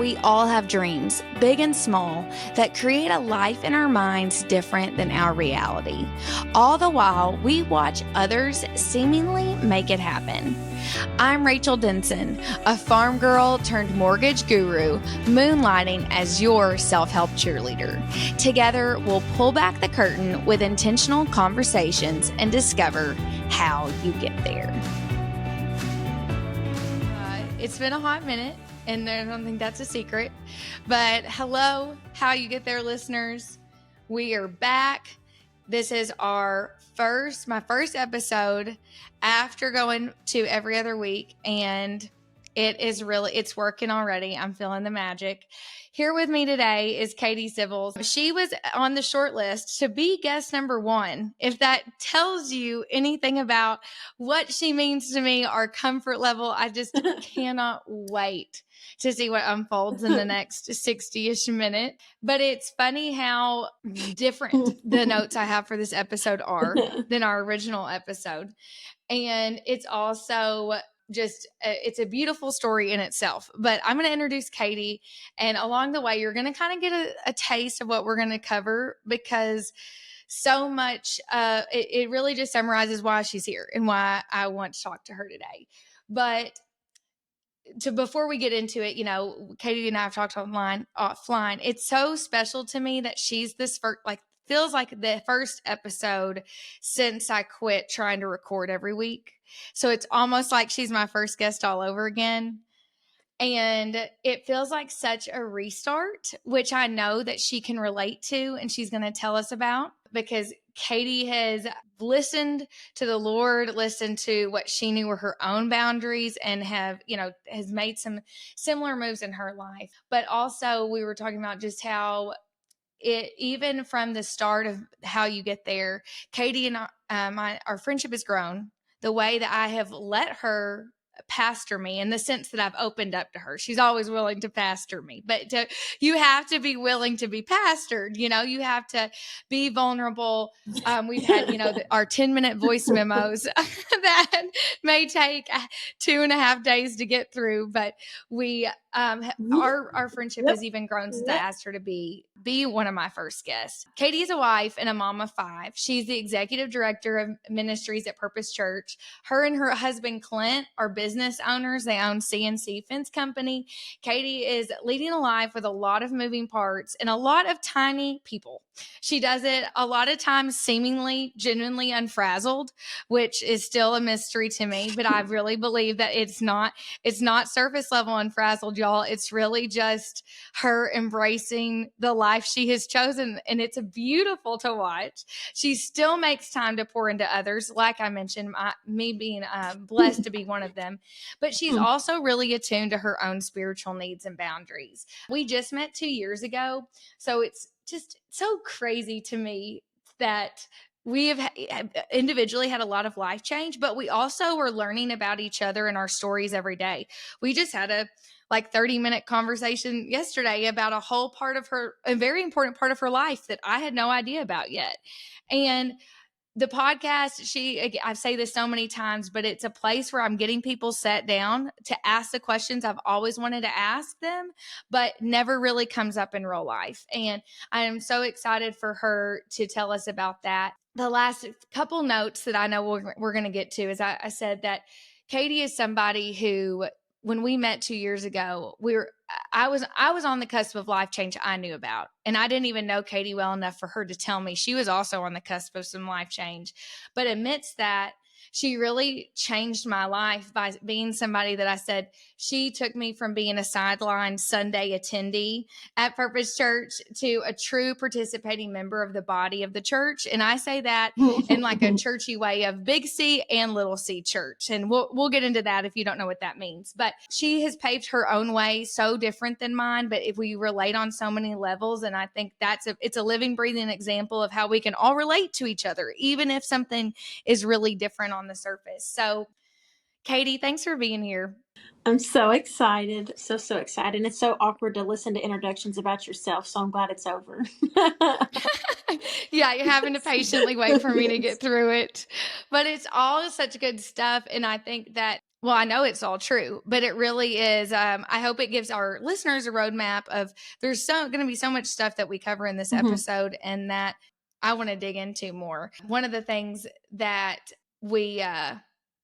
we all have dreams, big and small, that create a life in our minds different than our reality. All the while, we watch others seemingly make it happen. I'm Rachel Denson, a farm girl turned mortgage guru, moonlighting as your self-help cheerleader. Together, we'll pull back the curtain with intentional conversations and discover how you get there. It's been a hot minute, and I don't think that's a secret. But hello, how you get there, listeners. We are back. This is my first episode after going to every other week, and it's working already. I'm feeling the magic. Here with me today is Katie Sivells. She was on the short list to be guest number 1. If that tells you anything about what she means to me, our comfort level, I just cannot wait to see what unfolds in the next 60-ish minute. But it's funny how different the notes I have for this episode are than our original episode. And it's also it's a beautiful story in itself. But I'm going to introduce Katie, and along the way, you're going to kind of get a taste of what we're going to cover, because so much, it really just summarizes why she's here and why I want to talk to her today. But before we get into it, Katie and I have talked offline. It's so special to me that she's this first, feels like the first episode since I quit trying to record every week. So it's almost like she's my first guest all over again. And it feels like such a restart, which I know that she can relate to, and she's going to tell us about, because Katie has listened to the Lord, listened to what she knew were her own boundaries, and has made some similar moves in her life. But also, we were talking about just how even from the start of how you get there, Katie and our friendship has grown. The way that I have let her pastor me, in the sense that I've opened up to her. She's always willing to pastor me, but you have to be willing to be pastored. You have to be vulnerable. We've had, our 10-minute voice memos that may take 2.5 days to get through, but we, our friendship has even grown since I asked her to be one of my first guests. Katie is a wife and a mom of 5. She's the executive director of ministries at Purpose Church. Her and her husband, Clint, are business owners. They own CNC Fence Company. Katie is leading a life with a lot of moving parts and a lot of tiny people. She does it a lot of times seemingly genuinely unfrazzled, which is still a mystery to me, but I really believe that it's not surface level unfrazzled, y'all. It's really just her embracing the life she has chosen, and it's beautiful to watch. She still makes time to pour into others, like I mentioned, me being blessed to be one of them, but she's also really attuned to her own spiritual needs and boundaries. We just met 2 years ago, so it's just so crazy to me that we have individually had a lot of life change, but we also were learning about each other and our stories every day. We just had a 30-minute conversation yesterday about a very important part of her life that I had no idea about yet. And the podcast, I say this so many times, but it's a place where I'm getting people sat down to ask the questions I've always wanted to ask them, but never really comes up in real life. And I am so excited for her to tell us about that. The last couple notes that I know we're going to get to is I said that Katie is somebody who, when we met 2 years ago, I was on the cusp of life change I knew about. And I didn't even know Katie well enough for her to tell me she was also on the cusp of some life change. But amidst that, she really changed my life by being somebody that I said, she took me from being a sideline Sunday attendee at Purpose Church to a true participating member of the body of the church. And I say that in a churchy way of big C and little C church. And we'll get into that if you don't know what that means. But she has paved her own way, so different than mine, but if we relate on so many levels. And I think it's a living, breathing example of how we can all relate to each other, even if something is really different on the surface. So Katie, thanks for being here. I'm so excited. So excited. And it's so awkward to listen to introductions about yourself. So I'm glad it's over. Yeah, you're having to patiently wait for me to get through it. But it's all such good stuff. And I think that Well, I know it's all true, but it really is. I hope it gives our listeners a roadmap of there's going to be so much stuff that we cover in this episode and that I want to dig into more. One of the things that we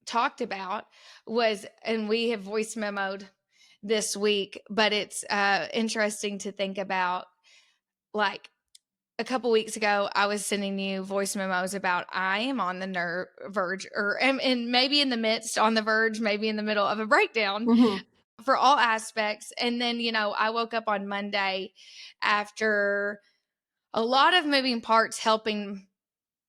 talked about was, and we have voice memoed this week, but it's interesting to think about, like, a couple weeks ago, I was sending you voice memos about I am on the verge, or and maybe in the midst, on the verge, maybe in the middle of a breakdown for all aspects. And then, I woke up on Monday after a lot of moving parts helping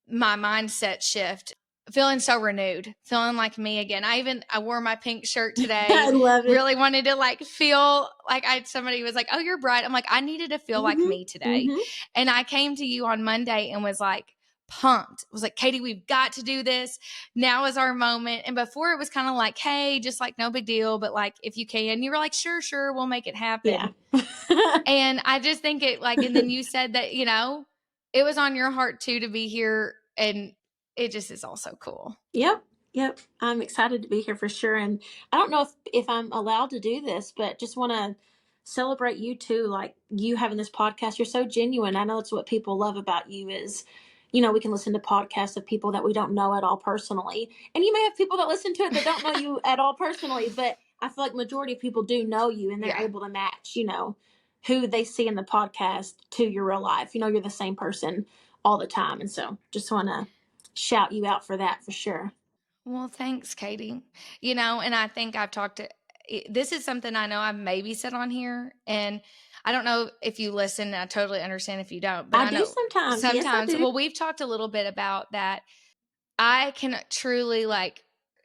my mindset shift, feeling so renewed, feeling like me again. I wore my pink shirt today. I love it. Really wanted to feel like somebody was like, "Oh, you're bright." I'm like, I needed to feel like me today. And I came to you on Monday and was like pumped. I was like, "Katie, we've got to do this. Now is our moment." And before it was kind of like, "Hey, just no big deal, but if you can." You were like, "Sure, we'll make it happen." Yeah. And I just think it and then you said that, it was on your heart too to be here, and it just is also cool. Yep. I'm excited to be here for sure. And I don't know if I'm allowed to do this, but just want to celebrate you too. Like, you having this podcast, you're so genuine. I know it's what people love about you is, we can listen to podcasts of people that we don't know at all personally. And you may have people that listen to it that don't know you at all personally, but I feel like majority of people do know you, and they're able to match, who they see in the podcast to your real life. You're the same person all the time. And so just want to shout you out for that for sure. Well, thanks, Katie. And I think I've talked to, this is something I know I've maybe said on here, and I don't know if you listen. I totally understand if you don't, but I know do sometimes. Yes, I do. Well, we've talked a little bit about that. I can truly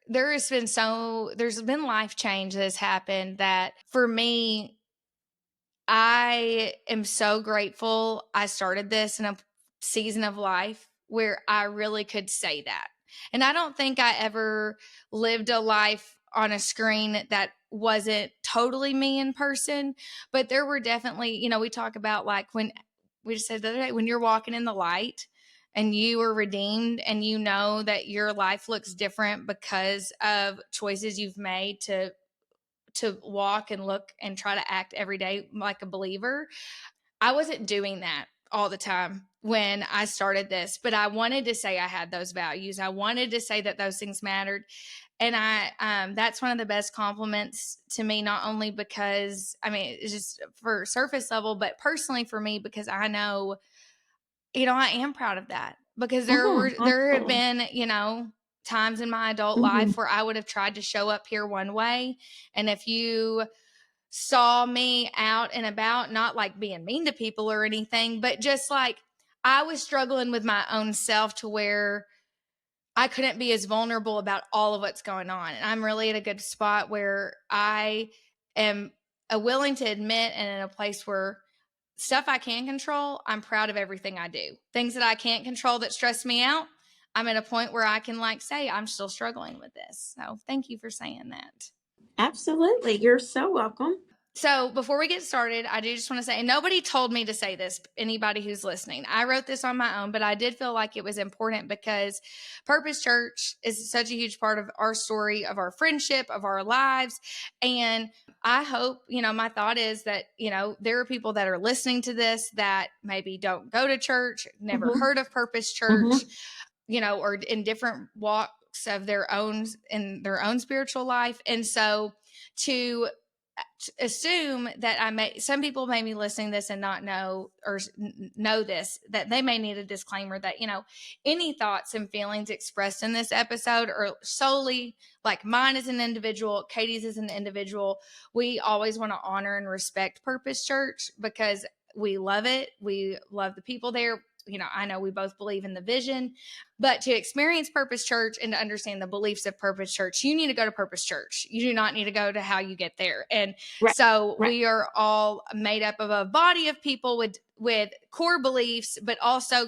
there's been life change that has happened that for me, I am so grateful I started this in a season of life where I really could say that. And I don't think I ever lived a life on a screen that wasn't totally me in person, but there were definitely, we talk about when we just said the other day, when you're walking in the light and you are redeemed and you know that your life looks different because of choices you've made to walk and look and try to act every day like a believer. I wasn't doing that all the time when I started this, but I wanted to say I had those values. I wanted to say that those things mattered. And that's one of the best compliments to me, not only because, it's just for surface level, but personally for me, because I know, I am proud of that, because there have been, times in my adult life where I would have tried to show up here one way. And if you saw me out and about, not being mean to people or anything, but just I was struggling with my own self to where I couldn't be as vulnerable about all of what's going on. And I'm really at a good spot where I am willing to admit, and in a place where stuff I can control, I'm proud of everything I do. Things that I can't control that stress me out, I'm at a point where I can say, I'm still struggling with this. So thank you for saying that. Absolutely. You're so welcome. So before we get started, I do just want to say, and nobody told me to say this, anybody who's listening, I wrote this on my own, but I did feel like it was important because Purpose Church is such a huge part of our story, of our friendship, of our lives. And I hope, my thought is that, there are people that are listening to this that maybe don't go to church, never heard of Purpose Church, or in different walks of their own, in their own spiritual life. And so to assume that some people may be listening to this and not know or know this, that they may need a disclaimer that, any thoughts and feelings expressed in this episode are solely mine as an individual, Katie's as an individual. We always want to honor and respect Purpose Church because we love it. We love the people there. I know we both believe in the vision, but to experience Purpose Church and to understand the beliefs of Purpose Church, you need to go to Purpose Church. You do not need to go to How You Get There. And we are all made up of a body of people with core beliefs, but also,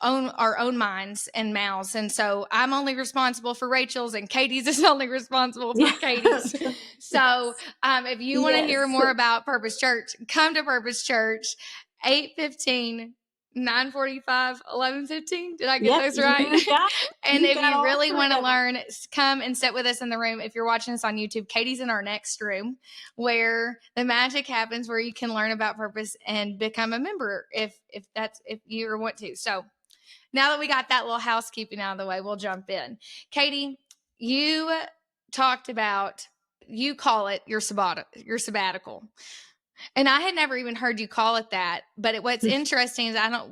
own our own minds and mouths. And so I'm only responsible for Rachel's, and Katie's is only responsible for Katie's. So if you want to hear more about Purpose Church, come to Purpose Church, 815 9:45, 11:15. Did I get those right? You got And if you all really three want to of them. learn, come and sit with us in the room. If you're watching us on YouTube, Katie's in our next room where the magic happens, where you can learn about purpose and become a member if you want to. So now that we got that little housekeeping out of the way, we'll jump in. Katie, you talked about, you call it your sabbatical. And I had never even heard you call it that. But what's interesting is I've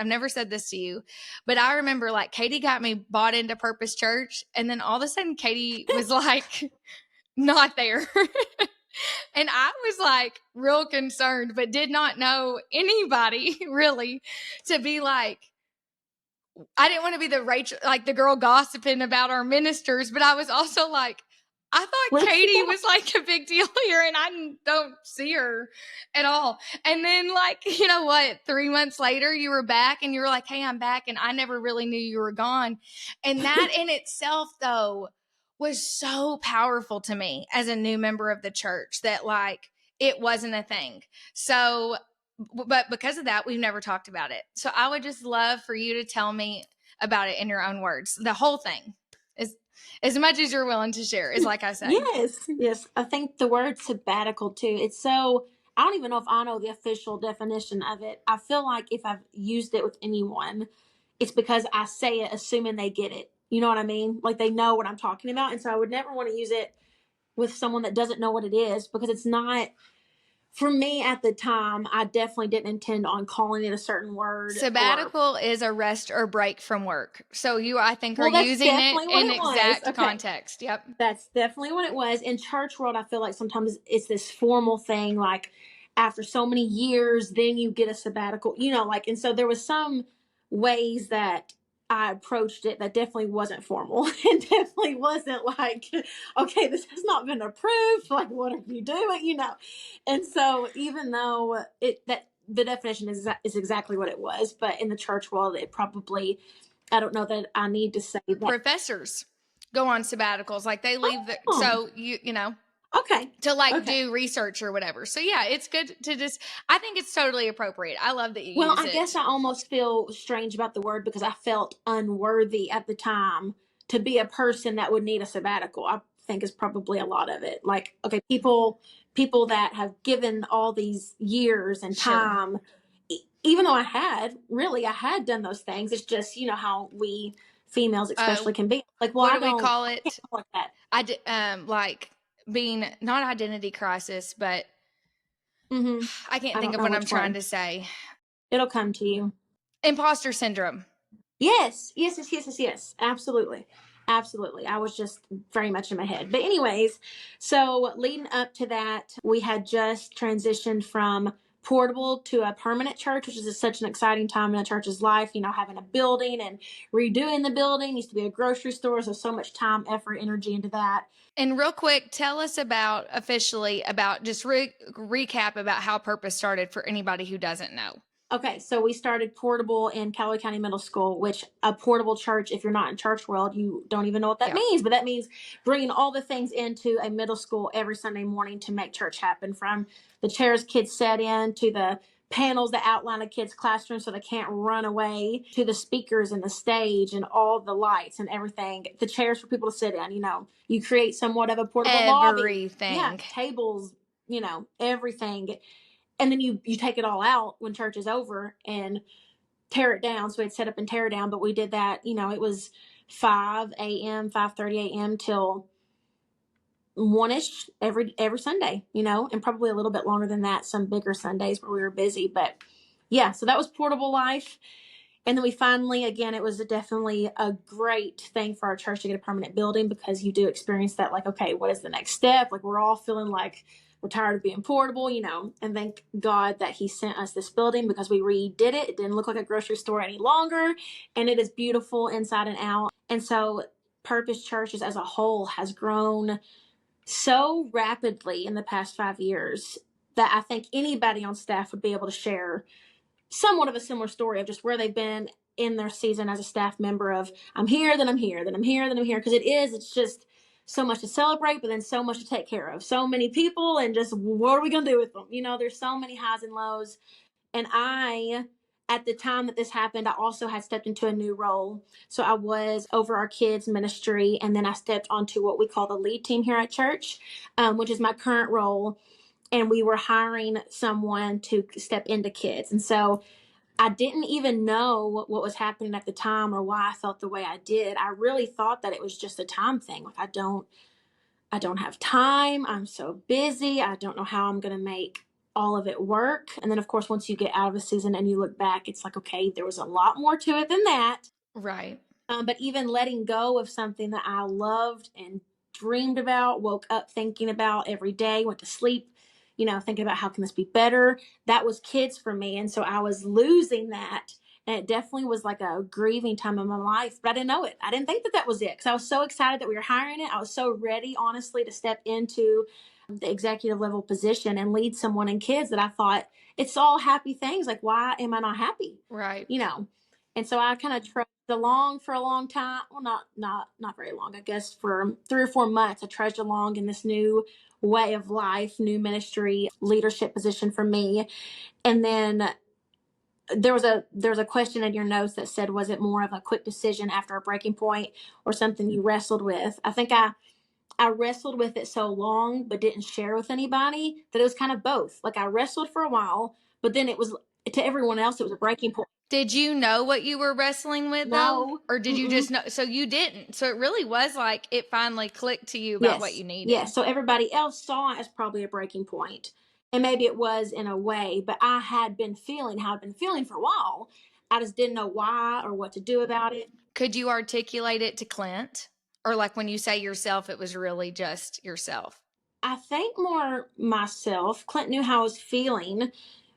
never said this to you, but I remember like Katie got me bought into Purpose Church. And then all of a sudden Katie was like, not there. And I was like real concerned, but did not know anybody really to be like, I didn't want to be the Rachel, like the girl gossiping about our ministers, but I was also like, I thought Katie was like a big deal here and I don't see her at all. And then like, you know what, 3 months later you were back and you were like, hey, I'm back. And I never really knew you were gone. And that in itself though was so powerful to me as a new member of the church that like it wasn't a thing. So, but because of that, we've never talked about it. So I would just love for you to tell me about it in your own words. The whole thing is as much as you're willing to share, is like I said. Yes. I think the word sabbatical too, it's so, I don't even know if I know the official definition of it. I feel like if I've used it with anyone, it's because I say it assuming they get it. You know what I mean? Like they know what I'm talking about. And so I would never want to use it with someone that doesn't know what it is, because it's not, for me at the time, I definitely didn't intend on calling it a certain word. Sabbatical is a rest or break from work. So you, I think, are using it in exact context. Yep. That's definitely what it was. In church world, I feel like sometimes it's this formal thing, like after so many years, then you get a sabbatical, you know, like, and so there was some ways that I approached it that definitely wasn't formal and definitely wasn't like, okay, this has not been approved. Like, what are you doing? You know? And so even though that the definition is exactly what it was, but in the church world, it probably, I don't know that I need to say that. Professors go on sabbaticals, like they leave so you know, okay, to like do research or whatever. So yeah, it's good to just, I think it's totally appropriate. I love that you use it. Well, I guess I almost feel strange about the word because I felt unworthy at the time to be a person that would need a sabbatical. I think is probably a lot of it. Like, okay, people that have given all these years and time, even though I had done those things. It's just, you know, how we females especially can be like, well, what do we call it? Like that. I did, like being not identity crisis, but I can't think of what I'm trying to say. It'll come to you. Imposter syndrome. Yes. Absolutely. I was just very much in my head. But anyways, so leading up to that, we had just transitioned from portable to a permanent church, which is such an exciting time in a church's life, you know, having a building and redoing the building. Used to be a grocery store, so much time, effort, energy into that. And real quick, tell us about officially about just recap about how Purpose started for anybody who doesn't know. Okay, so we started portable in Callaway County Middle School, which a portable church, if you're not in church world, you don't even know what that means. But that means bringing all the things into a middle school every Sunday morning to make church happen, from the chairs kids sat in to the panels that outline a kid's classroom so they can't run away, to the speakers and the stage and all the lights and everything. The chairs for people to sit in, you know, you create somewhat of a portable lobby. Yeah, tables, you know, everything. And then you take it all out when church is over and tear it down. So we'd set up and tear it down. But we did that, you know, it was 5 a.m., 5:30 a.m. till 1-ish every Sunday, you know, and probably a little bit longer than that, some bigger Sundays where we were busy. But yeah, so that was portable life. And then we finally, again, it was definitely a great thing for our church to get a permanent building, because you do experience that, like, okay, what is the next step? Like, we're all feeling like we're tired of being portable, you know, and thank God that he sent us this building, because we redid it. It didn't look like a grocery store any longer, and it is beautiful inside and out. And so Purpose Churches as a whole has grown so rapidly in the past 5 years that I think anybody on staff would be able to share somewhat of a similar story of just where they've been in their season as a staff member of, I'm here, then I'm here, then I'm here, then I'm here. Because it's just so much to celebrate, but then so much to take care of. So many people, and just what are we going to do with them? You know, there's so many highs and lows. And I at the time that this happened, I also had stepped into a new role. So I was over our kids' ministry, and then I stepped onto what we call the lead team here at church, which is my current role. And we were hiring someone to step into kids. And so I didn't even know what was happening at the time or why I felt the way I did. I really thought that it was just a time thing. Like I don't have time. I'm so busy. I don't know how I'm going to make all of it work. And then, of course, once you get out of a season and you look back, it's like, okay, there was a lot more to it than that. Right. But even letting go of something that I loved and dreamed about, woke up thinking about every day, went to sleep, thinking about how can this be better. That was kids for me. And so I was losing that. And it definitely was like a grieving time in my life, but I didn't know it. I didn't think that that was it because I was so excited that we were hiring it. I was so ready, honestly, to step into the executive level position and lead someone in kids that I thought it's all happy things. Like, why am I not happy? Right. And so I kind of trudged along for a long time. Well, not very long, I guess, for 3 or 4 months. I trudged along in this new way of life, new ministry, leadership position for me. And then there's a question in your notes that said, was it more of a quick decision after a breaking point or something you wrestled with? I think I wrestled with it so long but didn't share with anybody that it was kind of both. Like I wrestled for a while, but then it was, to everyone else, it was a breaking point. Did you know what you were wrestling with, though? No. Or did you just know? So you didn't. So it really was like it finally clicked to you about what you needed. Yes. So everybody else saw it as probably a breaking point. And maybe it was in a way, but I had been feeling how I'd been feeling for a while. I just didn't know why or what to do about it. Could you articulate it to Clint? Or like when you say yourself, it was really just yourself? I think more myself. Clint knew how I was feeling,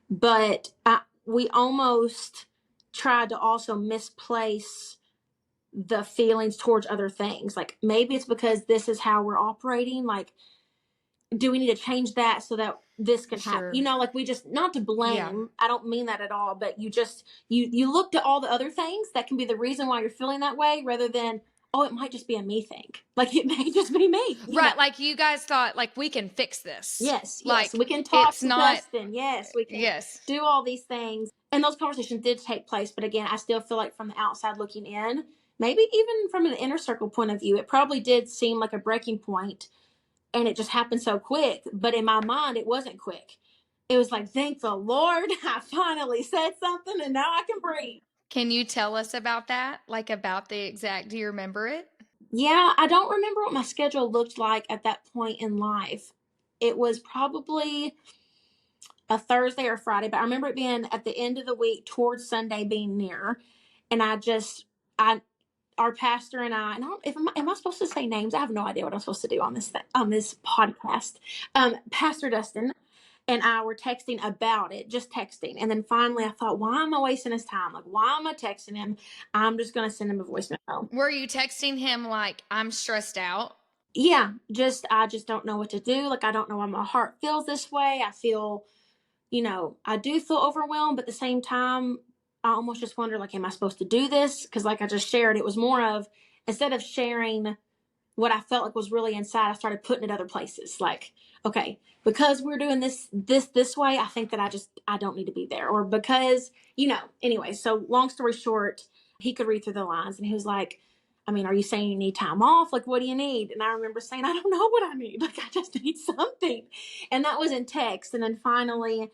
but we almost tried to also misplace the feelings towards other things. Like maybe it's because this is how we're operating. Like, do we need to change that so that this can happen? Like we just, not to blame. Yeah. I don't mean that at all, but you looked at all the other things that can be the reason why you're feeling that way rather than, oh, it might just be a me thing. Like it may just be me. Right. Like you guys thought, like, we can fix this. Yes. Like we can talk to not, Dustin. Yes. We can do all these things. And those conversations did take place. But again, I still feel like from the outside looking in, maybe even from an inner circle point of view, it probably did seem like a breaking point. And it just happened so quick. But in my mind, it wasn't quick. It was like, thank the Lord, I finally said something and now I can breathe. Can you tell us about that? Like about the exact, do you remember it? Yeah, I don't remember what my schedule looked like at that point in life. It was probably a Thursday or Friday, but I remember it being at the end of the week towards Sunday being near. And our pastor and I don't, am I supposed to say names? I have no idea what I'm supposed to do on this podcast. Pastor Dustin and I were texting about it, just texting. And then finally I thought, why am I wasting his time? Like, why am I texting him? I'm just going to send him a voicemail. Were you texting him like, I'm stressed out? Yeah, I just don't know what to do. Like, I don't know why my heart feels this way. I feel, I do feel overwhelmed, but at the same time, I almost just wonder, like, am I supposed to do this? Because like I just shared, it was more of, instead of sharing what I felt like was really inside, I started putting it other places. Like, okay, because we're doing this way, I think that I don't need to be there. Or because, anyway, so long story short, he could read through the lines and he was like, I mean, are you saying you need time off? Like, what do you need? And I remember saying, I don't know what I need. Like, I just need something. And that was in text. And then finally,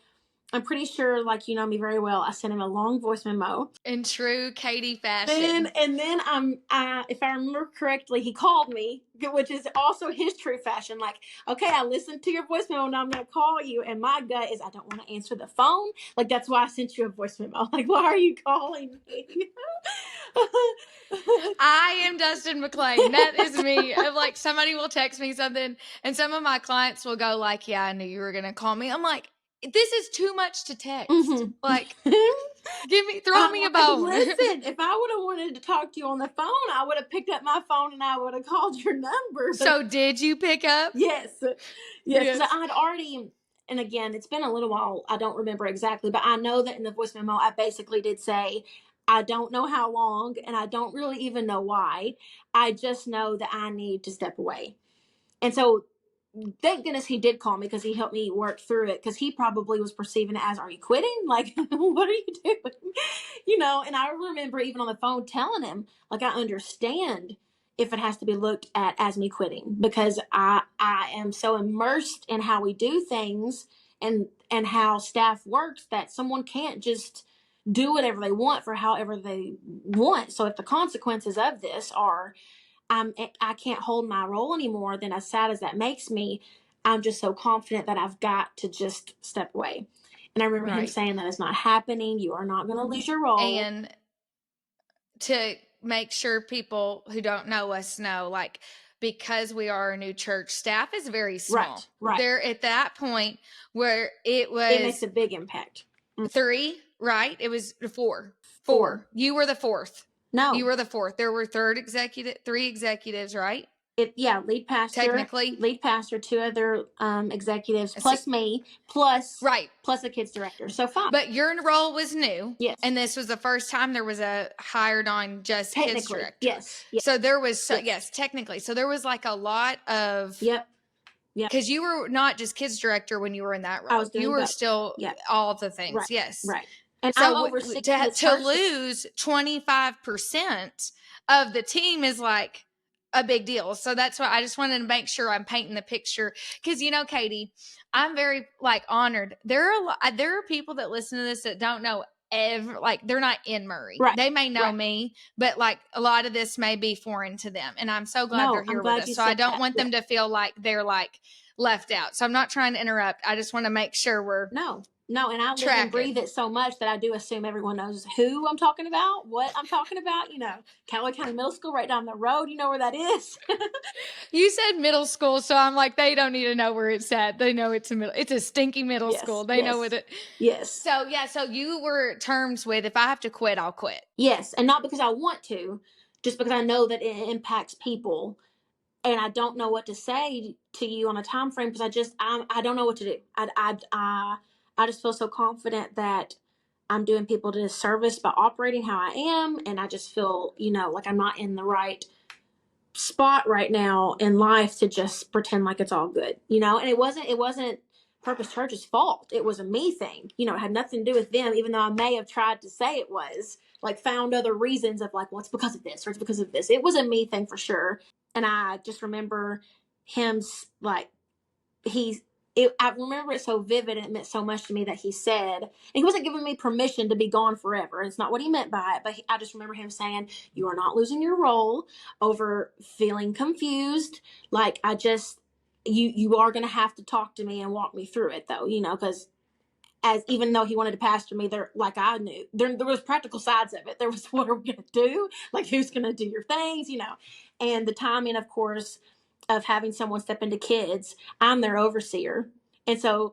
I'm pretty sure, like, you know me very well, I sent him a long voice memo. In true Katie fashion. And then if I remember correctly, he called me, which is also his true fashion. Like, okay, I listened to your voice memo and I'm going to call you. And my gut is I don't want to answer the phone. Like, that's why I sent you a voice memo. Like, why are you calling me? I am Dustin McClain. That is me. Like, somebody will text me something and some of my clients will go like, yeah, I knew you were going to call me. I'm like, this is too much to text. Mm-hmm. Like, throw me a bone. Listen, if I would have wanted to talk to you on the phone, I would have picked up my phone and I would have called your number. So did you pick up? Yes. Because I had already, and again, it's been a little while. I don't remember exactly, but I know that in the voice memo, I basically did say, I don't know how long, and I don't really even know why. I just know that I need to step away. And so thank goodness he did call me, because he helped me work through it, because he probably was perceiving it as, are you quitting? Like, what are you doing? And I remember even on the phone telling him, like, I understand if it has to be looked at as me quitting, because I am so immersed in how we do things and how staff works, that someone can't just do whatever they want for however they want. So if the consequences of this are I can't hold my role anymore, then as sad as that makes me, I'm just so confident that I've got to just step away. And I remember him saying that is not happening. You are not going to lose your role. And to make sure people who don't know us know, like, because we are a new church, staff is very small. Right. They're at that point where it makes a big impact. 3, right? It was 4. You were the 4th. No. You were the 4th. There were 3 executives, right? Lead pastor. Technically. Lead pastor, 2 other executives, plus me, plus a kids director. So 5. But your role was new. Yes. And this was the first time there was a hired on just kids director. Yes. So there was, technically. So there was like a lot of. Yep. Because you were not just kids director when you were in that role. You were still all the things. Right. Yes. Right. And so to lose 25% of the team is like a big deal. So that's why I just wanted to make sure I'm painting the picture. Because, Katie, I'm very honored. There are people that listen to this that don't know they're not in Murray. Right. They may know me, but a lot of this may be foreign to them. And I'm so glad they're here with us. So I don't want them to feel like they're left out. So I'm not trying to interrupt. I just want to make sure we're No, and I live and breathe it so much that I do assume everyone knows who I'm talking about, what I'm talking about. Callaway County Middle School right down the road. You know where that is. You said middle school, so I'm like, they don't need to know where it's at. They know it's a stinky middle school. They know what it. Yes. So you were terms with, if I have to quit, I'll quit. Yes, and not because I want to, just because I know that it impacts people. And I don't know what to say to you on a time frame, because I don't know what to do. I just feel so confident that I'm doing people a disservice by operating how I am. And I just feel, like I'm not in the right spot right now in life to just pretend like it's all good, and it wasn't Purpose Church's fault. It was a me thing. It had nothing to do with them, even though I may have tried to say it was, found other reasons of well, it's because of this or it's because of this. It was a me thing for sure. And I just remember him I remember it so vivid, and it meant so much to me that he said, and he wasn't giving me permission to be gone forever. It's not what he meant by it, but I just remember him saying, you are not losing your role over feeling confused. You are going to have to talk to me and walk me through it though, because even though he wanted to pastor me, I knew there was practical sides of it. There was, what are we going to do? Who's going to do your things, and the timing, of course, of having someone step into kids. I'm their overseer. And so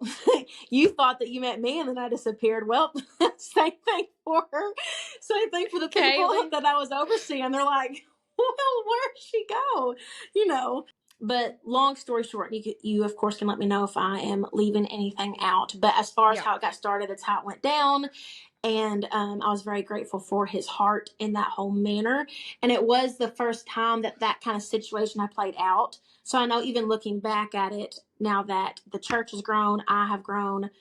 you thought that you met me and then I disappeared. Well, same thing for her. Same thing for the people that I was overseeing. They're like, well, where'd she go? But long story short, you of course can let me know if I am leaving anything out. But as far as how it got started, it's how it went down. And I was very grateful for his heart in that whole manner. And it was the first time that kind of situation I played out. So I know, even looking back at it, now that the church has grown, I have grown,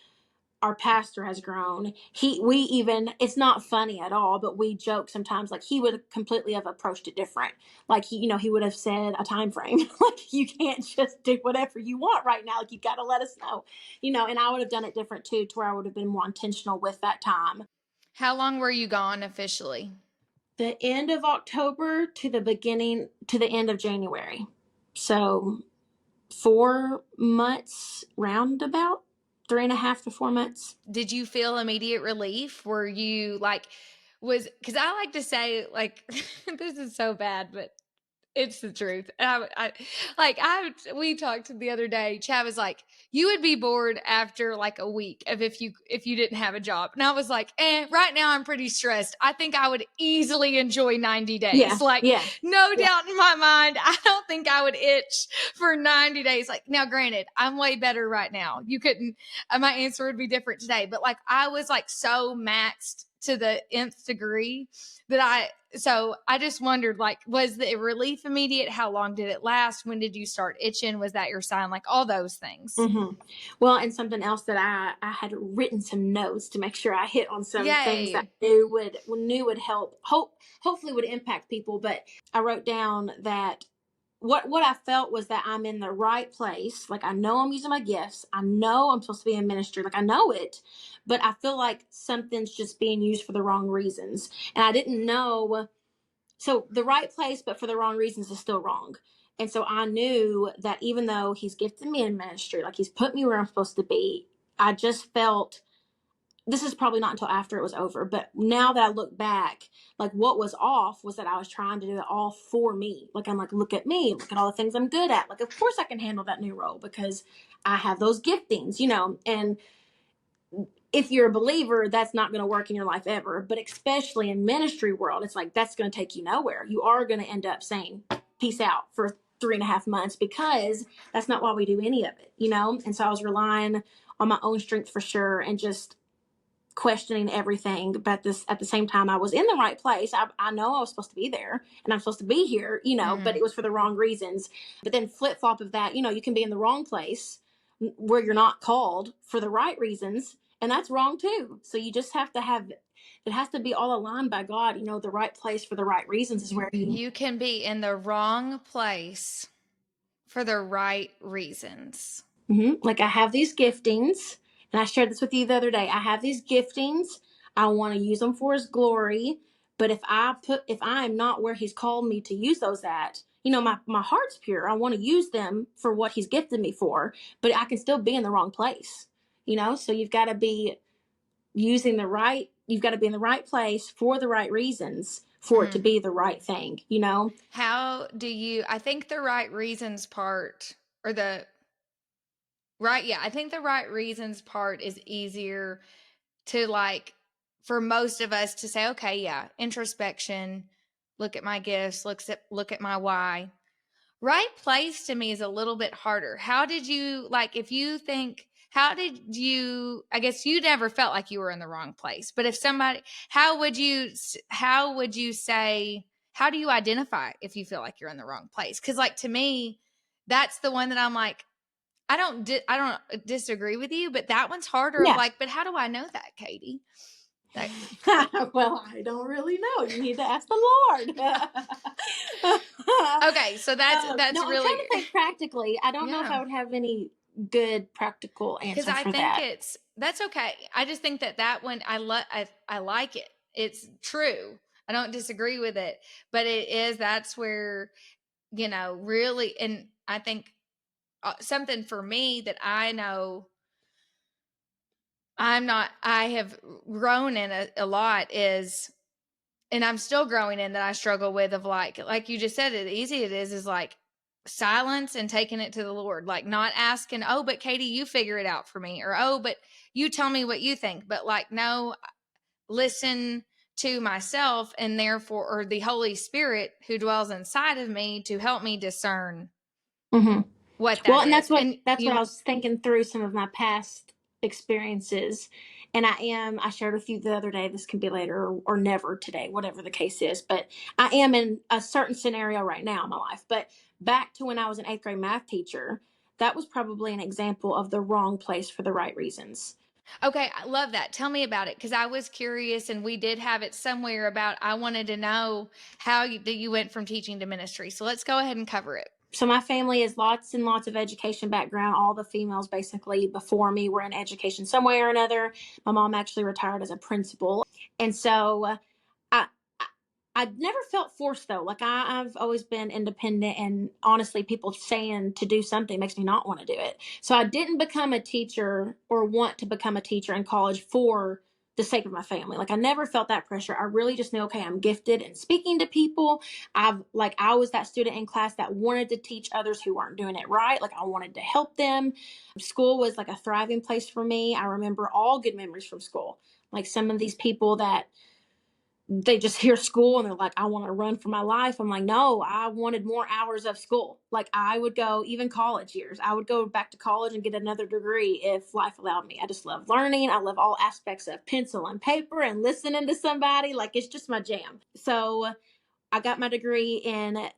our pastor has grown. It's not funny at all, but we joke sometimes, he would completely have approached it different. He would have said a time frame, you can't just do whatever you want right now. You got to let us know, and I would have done it different too, to where I would have been more intentional with that time. How long were you gone officially? The end of October to the end of January. So 4 months, roundabout 3.5 to 4 months. Did you feel immediate relief? Were you because I like to say, this is so bad, but it's the truth. We talked the other day. Chad was like, you would be bored after a week of if you didn't have a job. And I was like, right now I'm pretty stressed. I think I would easily enjoy 90 days. No doubt in my mind. I don't think I would itch for 90 days. Now granted, I'm way better right now. You couldn't, my answer would be different today, but I was so maxed to the nth degree that so I just wondered, like, was the relief immediate? How long did it last? When did you start itching? Was that your sign? Like all those things. Mm-hmm. Well, and something else that I had written some notes to make sure I hit on some things that I knew would help, hopefully would impact people. But I wrote down that what I felt was that I'm in the right place. Like, I know I'm using my gifts. I know I'm supposed to be in ministry. Like, I know it, but I feel like something's just being used for the wrong reasons. And I didn't know. So the right place, but for the wrong reasons is still wrong. And so I knew that even though he's gifted me in ministry, like he's put me where I'm supposed to be, I just felt, this is probably not until after it was over, but now that I look back, like what was off was that I was trying to do it all for me. Like, I'm like, look at me, look at all the things I'm good at. Like, of course I can handle that new role because I have those giftings, and if you're a believer, that's not going to work in your life ever. But especially in ministry world, it's like, that's going to take you nowhere. You are going to end up saying peace out for 3.5 months because that's not why we do any of it, And so I was relying on my own strength for sure and just questioning everything. But at the same time, I was in the right place. I know I was supposed to be there and I'm supposed to be here, but it was for the wrong reasons. But then flip flop of that, you can be in the wrong place where you're not called for the right reasons. And that's wrong too. So you just have to it has to be all aligned by God. The right place for the right reasons is where you can be in the wrong place for the right reasons. Mm-hmm. Like, I have these giftings, and I shared this with you the other day. I have these giftings. I want to use them for his glory. But if I am not where he's called me to use those at, my heart's pure. I want to use them for what he's gifted me for, but I can still be in the wrong place, So you've got to be you've got to be in the right place for the right reasons for it to be the right thing, How do you, I think the right reasons part, or the right, yeah, I think the right reasons part is easier to, like, for most of us to say, okay, yeah, introspection, look at my gifts, look at my why. Right place to me is a little bit harder. How did you, like, if you think, I guess you never felt like you were in the wrong place, but if somebody, how would you say, how do you identify if you feel like you're in the wrong place? Cause, like, to me, that's the one that I'm like, I don't disagree with you, but that one's harder. Yeah. Like, but how do I know that, Katie? Well, I don't really know. You need to ask the Lord. Okay, so that's no, really. I'm trying to think practically. I don't know if I would have any good practical answer for that. Because I think that's okay. I just think that one I like it. It's true. I don't disagree with it, but that's where, really, and I think something for me that I know I have grown in a lot is, and I'm still growing in, that I struggle with, of like you just said, it easy it is like silence and taking it to the Lord, like not asking, oh, but Katie, you figure it out for me, or, oh, but you tell me what you think, but like, no, listen to myself, and therefore, or the Holy Spirit who dwells inside of me to help me discern what that and is. That's what I was thinking through some of my past experiences. And I shared with you the other day, this can be later or never today, whatever the case is, but I am in a certain scenario right now in my life. But back to when I was an 8th grade math teacher, that was probably an example of the wrong place for the right reasons. Okay, I love that. Tell me about it, because I was curious, and we did have it somewhere about, I wanted to know how you went from teaching to ministry. So let's go ahead and cover it. So my family is lots and lots of education background. All the females basically before me were in education some way or another. My mom actually retired as a principal. And so I never felt forced though. Like I've always been independent, and honestly, people saying to do something makes me not want to do it. So I didn't become a teacher or want to become a teacher in college for the sake of my family. Like I never felt that pressure. I really just knew, okay, I'm gifted in speaking to people. I was that student in class that wanted to teach others who weren't doing it right. Like I wanted to help them. School was like a thriving place for me. I remember all good memories from school. Like some of these people that they just hear school and they're like, I want to run for my life. I'm like, no, I wanted more hours of school. Like I would go, even college years, I would go back to college and get another degree if life allowed me. I just love learning. I love all aspects of pencil and paper and listening to somebody. Like it's just my jam. So I got my degree in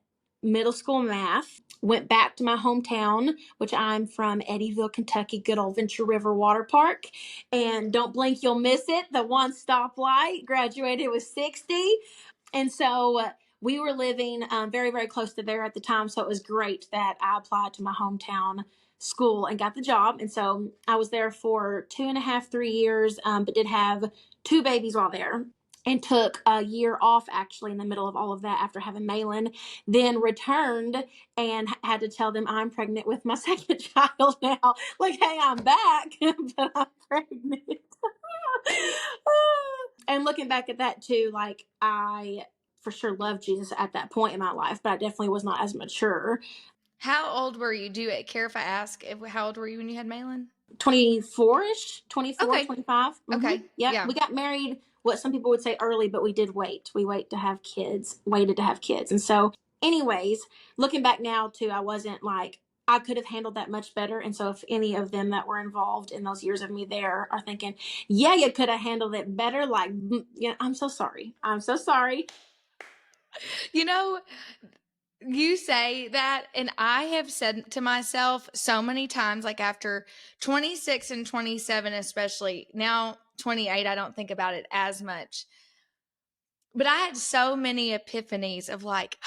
middle school math, went back to my hometown, which I'm from Eddyville, Kentucky, good old Venture River Water Park. And don't blink, you'll miss it. The one stoplight, graduated with 60. And so we were living very, very close to there at the time. So it was great that I applied to my hometown school and got the job. And so I was there for 2.5, 3 years, but did have 2 babies while there, and took a year off actually in the middle of all of that after having Malin, then returned and had to tell them I'm pregnant with my second child now. Like, hey, I'm back, but I'm pregnant. And looking back at that too, like I for sure loved Jesus at that point in my life, but I definitely was not as mature. How old were you? Do you care if I ask how old were you when you had Malin? 24-ish, 24, Okay. 25. Okay. Yeah. Yeah. We got married, what some people would say early, but we did wait. We waited to have kids. And so anyways, looking back now too, I wasn't like, I could have handled that much better. And so if any of them that were involved in those years of me there are thinking, yeah, you could have handled it better. Like, I'm so sorry. I'm so sorry. You know, you say that, and I have said to myself so many times, like after 26 and 27, especially now 28, I don't think about it as much. But I had so many epiphanies of like,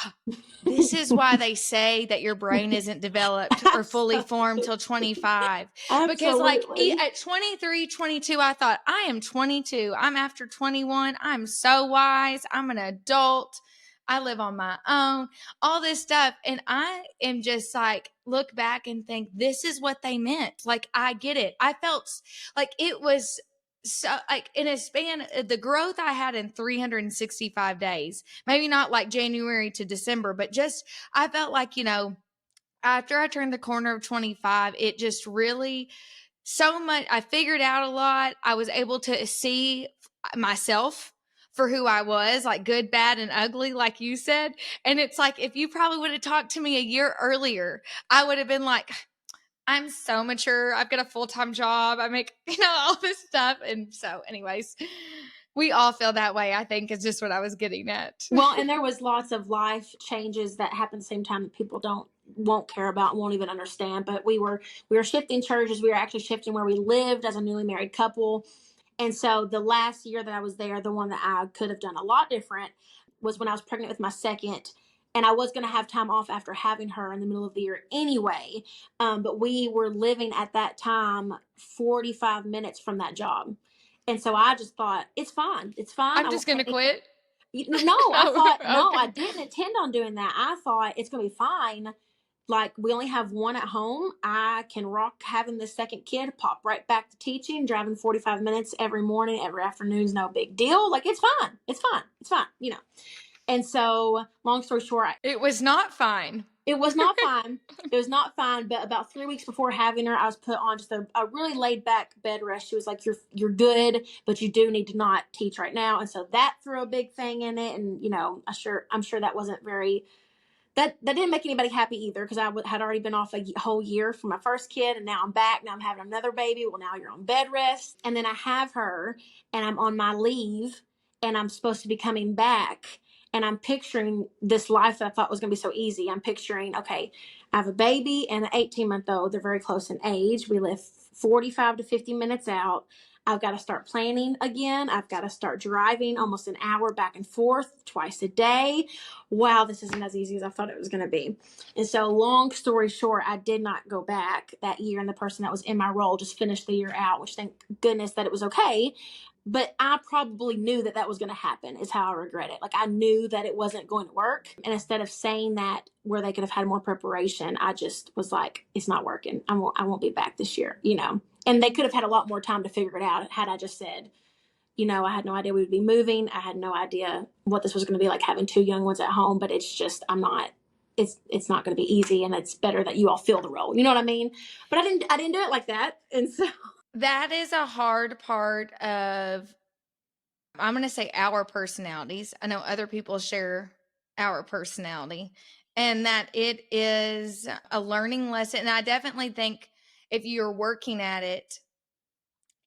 this is why they say that your brain isn't developed or fully formed till 25. Because like Absolutely. at 23, 22, I thought, I am 22. I'm after 21. I'm so wise. I'm an adult. I live on my own, all this stuff. And I am just like, look back and think, this is what they meant. Like, I get it. I felt like it was so like in a span, the growth I had in 365 days, maybe not like January to December, but just I felt like, after I turned the corner of 25, it just really so much. I figured out a lot. I was able to see myself for who I was, like good, bad, and ugly, like you said. And it's like, if you probably would have talked to me a year earlier, I would have been like, I'm so mature. I've got a full-time job. I make, all this stuff. And so, anyways, we all feel that way, I think, is just what I was getting at. Well, and there was lots of life changes that happened at the same time that people won't care about and won't even understand. But we were shifting churches. We were actually shifting where we lived as a newly married couple. And so the last year that I was there, the one that I could have done a lot different was when I was pregnant with my second. And I was going to have time off after having her in the middle of the year anyway. But we were living at that time 45 minutes from that job. And so I just thought, it's fine. It's fine. I'm just going to quit. No, I thought, no, I Okay. didn't intend on doing that. I thought it's going to be fine. Like, we only have one at home. I can rock having the second kid, pop right back to teaching, driving 45 minutes every morning, every afternoon's no big deal. Like, it's fine. It's fine. It's fine, And so, long story short, It was not fine. it was not fine. It was not fine. But about 3 weeks before having her, I was put on just a really laid back bed rest. She was like, you're good, but you do need to not teach right now. And so that threw a big thing in it. And, I'm sure that wasn't very, that didn't make anybody happy either, because I had already been off a whole year for my first kid. And now I'm back. Now I'm having another baby. Well, now you're on bed rest. And then I have her and I'm on my leave and I'm supposed to be coming back. And I'm picturing this life that I thought was going to be so easy. I'm picturing, okay, I have a baby and an 18-month-old. They're very close in age. We live 45 to 50 minutes out. I've got to start planning again. I've got to start driving almost an hour back and forth twice a day. Wow, this isn't as easy as I thought it was going to be. And so, long story short, I did not go back that year. And the person that was in my role just finished the year out, which thank goodness that it was okay. But I probably knew that was going to happen, is how I regret it. Like, I knew that it wasn't going to work. And instead of saying that where they could have had more preparation, I just was like, it's not working. I won't be back this year, And they could have had a lot more time to figure it out had I just said, I had no idea we would be moving. I had no idea what this was going to be like having 2 young ones at home. But it's just, it's not going to be easy. And it's better that you all fill the role. You know what I mean? But I didn't do it like that. And so That is a hard part of I'm going to say our personalities. I know other people share our personality, and that it is a learning lesson. And I definitely think if you're working at it,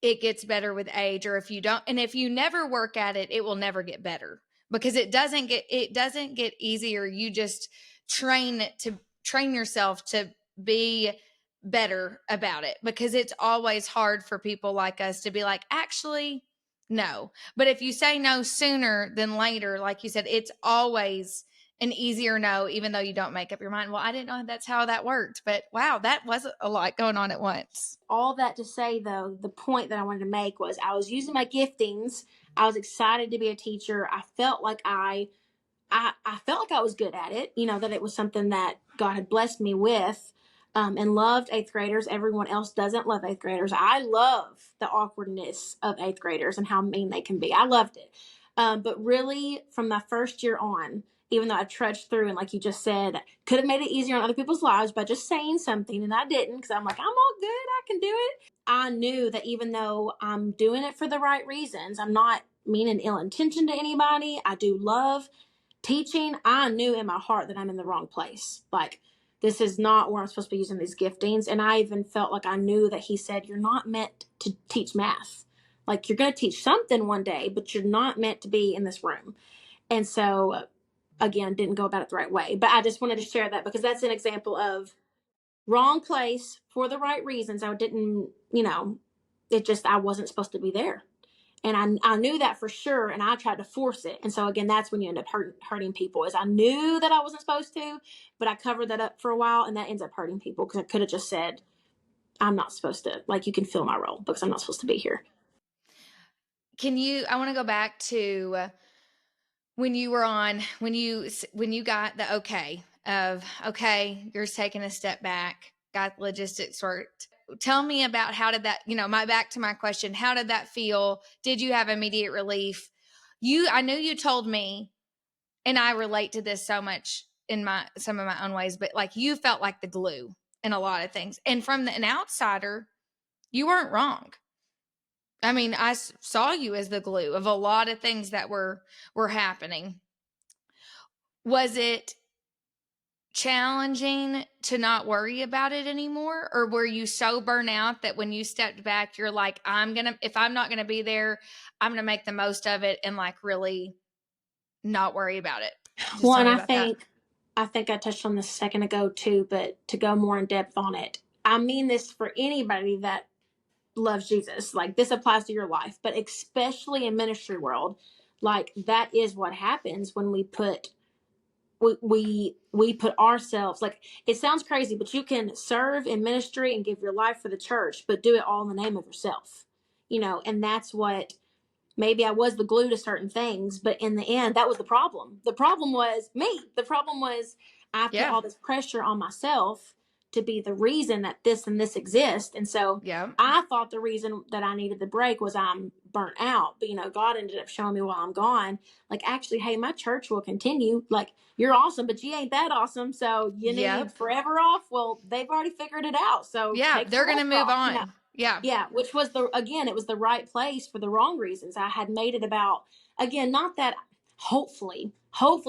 it gets better with age. Or if you don't, and if you never work at it, it will never get better, because it doesn't get easier. You just train yourself to be better about it, because it's always hard for people like us to be like, actually, no. But if you say no sooner than later, like you said, it's always an easier no, even though you don't make up your mind. Well, I didn't know that's how that worked, but wow, that was a lot going on at once. All that to say, though, the point that I wanted to make was I was using my giftings. I was excited to be a teacher. I felt like I felt like I was good at it, that it was something that God had blessed me with, and loved eighth graders. Everyone else doesn't love eighth graders. I love the awkwardness of eighth graders and how mean they can be. I loved it. But really, from my first year on, even though I trudged through and, like you just said, could have made it easier on other people's lives by just saying something, and I didn't, because I'm like, I'm all good. I can do it. I knew that even though I'm doing it for the right reasons, I'm not meaning ill intention to anybody. I do love teaching. I knew in my heart that I'm in the wrong place. Like, this is not where I'm supposed to be using these giftings. And I even felt like I knew that he said, you're not meant to teach math. Like, you're going to teach something one day, but you're not meant to be in this room. And so, again, didn't go about it the right way. But I just wanted to share that because that's an example of wrong place for the right reasons. I didn't, I wasn't supposed to be there. And I knew that for sure, and I tried to force it. And so, again, that's when you end up hurting people, is I knew that I wasn't supposed to, but I covered that up for a while, and that ends up hurting people because I could have just said, I'm not supposed to, like, you can fill my role because I'm not supposed to be here. I want to go back to when you got the okay of, okay, you're taking a step back, got logistics worked. Tell me about how did that, back to my question, how did that feel? Did you have immediate relief? I knew you told me, and I relate to this so much in some of my own ways, but like, you felt like the glue in a lot of things. And from an outsider, you weren't wrong. I mean, I saw you as the glue of a lot of things that were happening. Was it challenging to not worry about it anymore? Or were you so burnt out that when you stepped back, you're like, if I'm not going to be there, I'm going to make the most of it and like really not worry about it? Just Well, tell and me about that. I think I touched on this a second ago too, but to go more in depth on it, I mean this for anybody that loves Jesus. Like, this applies to your life, but especially in ministry world, like, that is what happens when we put put ourselves, like, it sounds crazy, but you can serve in ministry and give your life for the church, but do it all in the name of yourself, and that's what, maybe I was the glue to certain things, but in the end, that was the problem. The problem was me. The problem was I put all this pressure on myself to be the reason that this and this exist. And so I thought the reason that I needed the break was I'm burnt out. But, God ended up showing me while I'm gone, like, actually, hey, my church will continue. Like, you're awesome, but you ain't that awesome. So you need forever off. Well, they've already figured it out. So they're going to move on. Yeah, which was it was the right place for the wrong reasons. I had made it about, again, not that, hopefully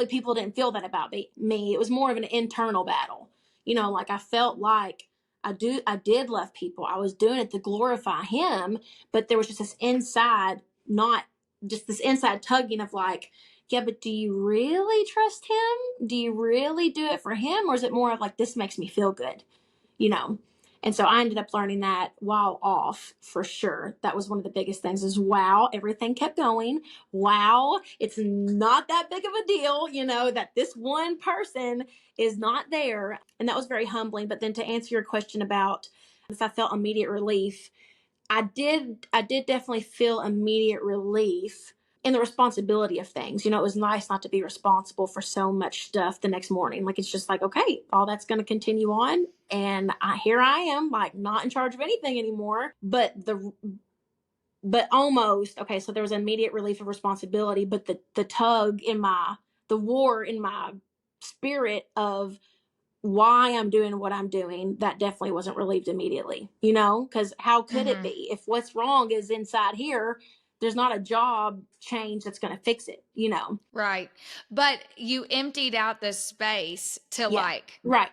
people didn't feel that about me. It was more of an internal battle. Like, I felt like I did love people. I was doing it to glorify him, but there was just this inside, not just this inside tugging of like, yeah, but do you really trust him? Do you really do it for him? Or is it more of like, this makes me feel good? And so I ended up learning that while off, for sure. That was one of the biggest things, is wow, everything kept going. Wow, it's not that big of a deal, that this one person is not there. And that was very humbling. But then to answer your question about if I felt immediate relief, I did definitely feel immediate relief in the responsibility of things. It was nice not to be responsible for so much stuff the next morning. Like, it's just like, okay, all that's going to continue on. And here I am, like, not in charge of anything anymore. But almost, okay, so there was immediate relief of responsibility, but the war in my spirit of why I'm doing what I'm doing, that definitely wasn't relieved immediately, because how could it be? If what's wrong is inside here, there's not a job change that's going to fix it, you know? Right. But you emptied out the space to Yeah. like Right.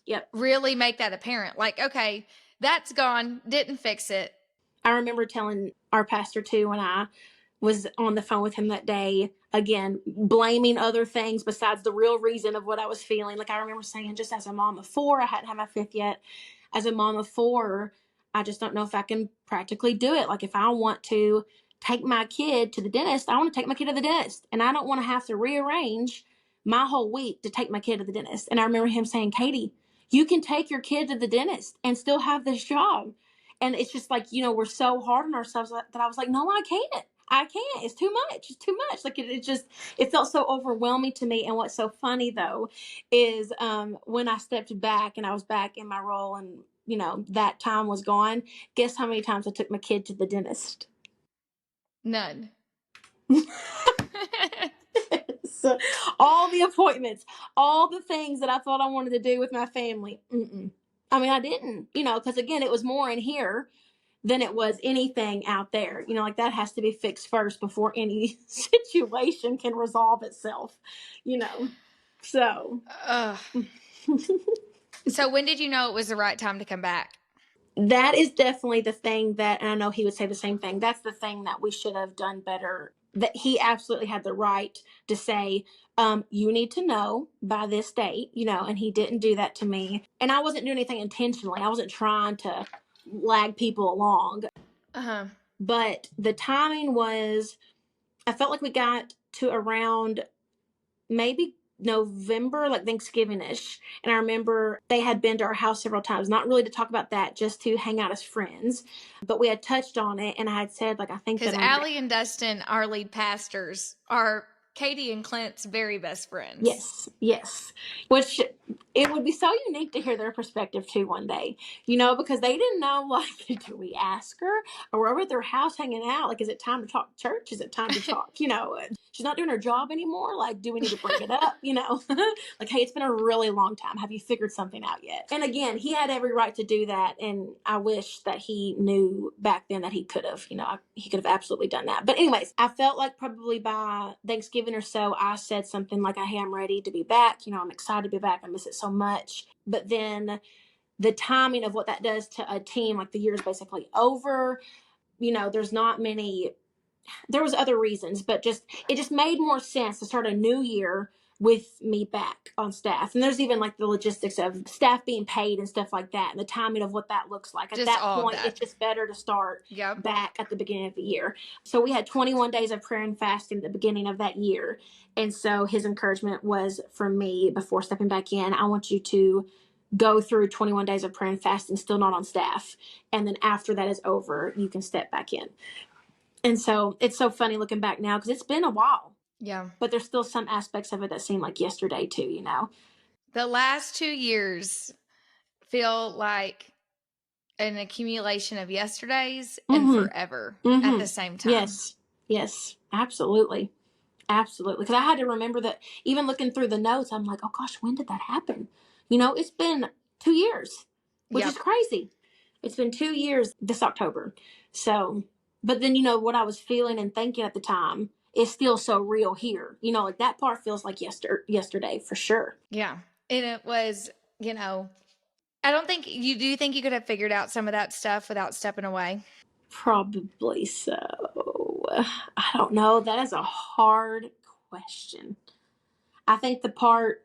Yep. really make that apparent. Like, okay, that's gone, didn't fix it. I remember telling our pastor too when I was on the phone with him that day, again, blaming other things besides the real reason of what I was feeling. Like I remember saying, just as a mom of four, I hadn't had my fifth yet. As a mom of four, I just don't know if I can practically do it. Like if I want to take my kid to the dentist, I want to take my kid to the dentist. And I don't want to have to rearrange my whole week to take my kid to the dentist. And I remember him saying, Katie, you can take your kid to the dentist and still have this job. And it's just like, you know, we're so hard on ourselves that I was like, no, I can't. I can't. It's too much. It's too much. Like it felt so overwhelming to me. And what's so funny though is when I stepped back and I was back in my role and, you know, that time was gone. Guess how many times I took my kid to the dentist? None. So, all the appointments, all the things that I thought I wanted to do with my family. I mean, I didn't, you know, because again, it was more in here than it was anything out there. You know, like that has to be fixed first before any situation can resolve itself, you know. So. So when did you know it was the right time to come back? That is definitely the thing that, and I know he would say the same thing, that's the thing that we should have done better. That he absolutely had the right to say, you need to know by this date, you know, and he didn't do that to me. And I wasn't doing anything intentionally. I wasn't trying to lag people along. But the timing was, I felt like we got to around maybe November, like Thanksgiving-ish. And I remember they had been to our house several times, not really to talk about that, just to hang out as friends. But we had touched on it, and I had said, like, I think that because Allie and Dustin, our lead pastors, are Katie and Clint's very best friends. Yes. Which it would be so unique to hear their perspective too one day, you know, because they didn't know, like, do we ask her, or we're at their house hanging out? Like, is it time to talk church? Is it time to talk, you know, she's not doing her job anymore? Like, do we need to bring it up, you know? Like, hey, it's been a really long time. Have you figured something out yet? And again, he had every right to do that. And I wish that he knew back then that he could have, you know, he could have absolutely done that. But anyways, I felt like probably by Thanksgiving or so, I said something like, hey, I'm ready to be back. You know, I'm excited to be back. I miss it so much. But then the timing of what that does to a team, like the year is basically over. You know, there's not many, there was other reasons, but it just made more sense to start a new year with me back on staff. And there's even like the logistics of staff being paid and stuff like that, and the timing of what that looks like. At that point, it's just better to start back at the beginning of the year. So we had 21 days of prayer and fasting at the beginning of that year. And so his encouragement was for me before stepping back in, I want you to go through 21 days of prayer and fasting, still not on staff. And then after that is over, you can step back in. And so it's so funny looking back now because it's been a while. Yeah. But there's still some aspects of it that seem like yesterday too, you know? The last 2 years feel like an accumulation of yesterdays and forever at the same time. Yes, absolutely. Absolutely. Because I had to remember that even looking through the notes, I'm like, oh gosh, when did that happen? You know, it's been 2 years, which is crazy. It's been 2 years this October. So, but then, you know, what I was feeling and thinking at the time is still so real here. You know, like that part feels like yesterday for sure. Yeah. And it was, you know, I don't think you do think you could have figured out some of that stuff without stepping away? Probably so. I don't know. That is a hard question. I think the part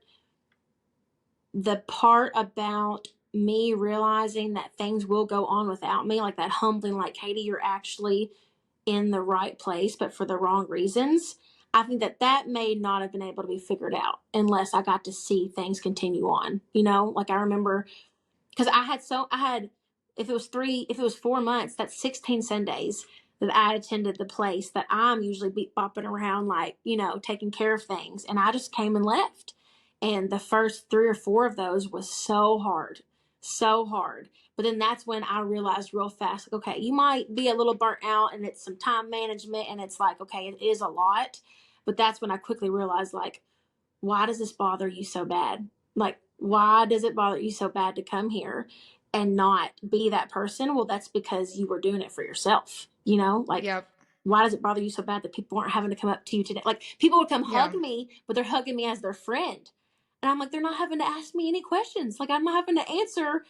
about me realizing that things will go on without me, like that humbling, like, Katie, you're actually in the right place, but for the wrong reasons. I think that may not have been able to be figured out unless I got to see things continue on. You know, like I remember, because I had, if it was 4 months, that's 16 Sundays that I attended the place that I'm usually bopping around, like, you know, taking care of things. And I just came and left. And the first 3 or 4 of those was so hard. But then that's when I realized real fast, like, okay, you might be a little burnt out and it's some time management and it's like, okay, it is a lot. But that's when I quickly realized, like, why does this bother you so bad? Like, why does it bother you so bad to come here and not be that person? Well, that's because you were doing it for yourself, you know? Like, why does it bother you so bad that people aren't having to come up to you today? Like, people would come Yeah. hug me, but they're hugging me as their friend. And I'm like, they're not having to ask me any questions. Like, I'm not having to answer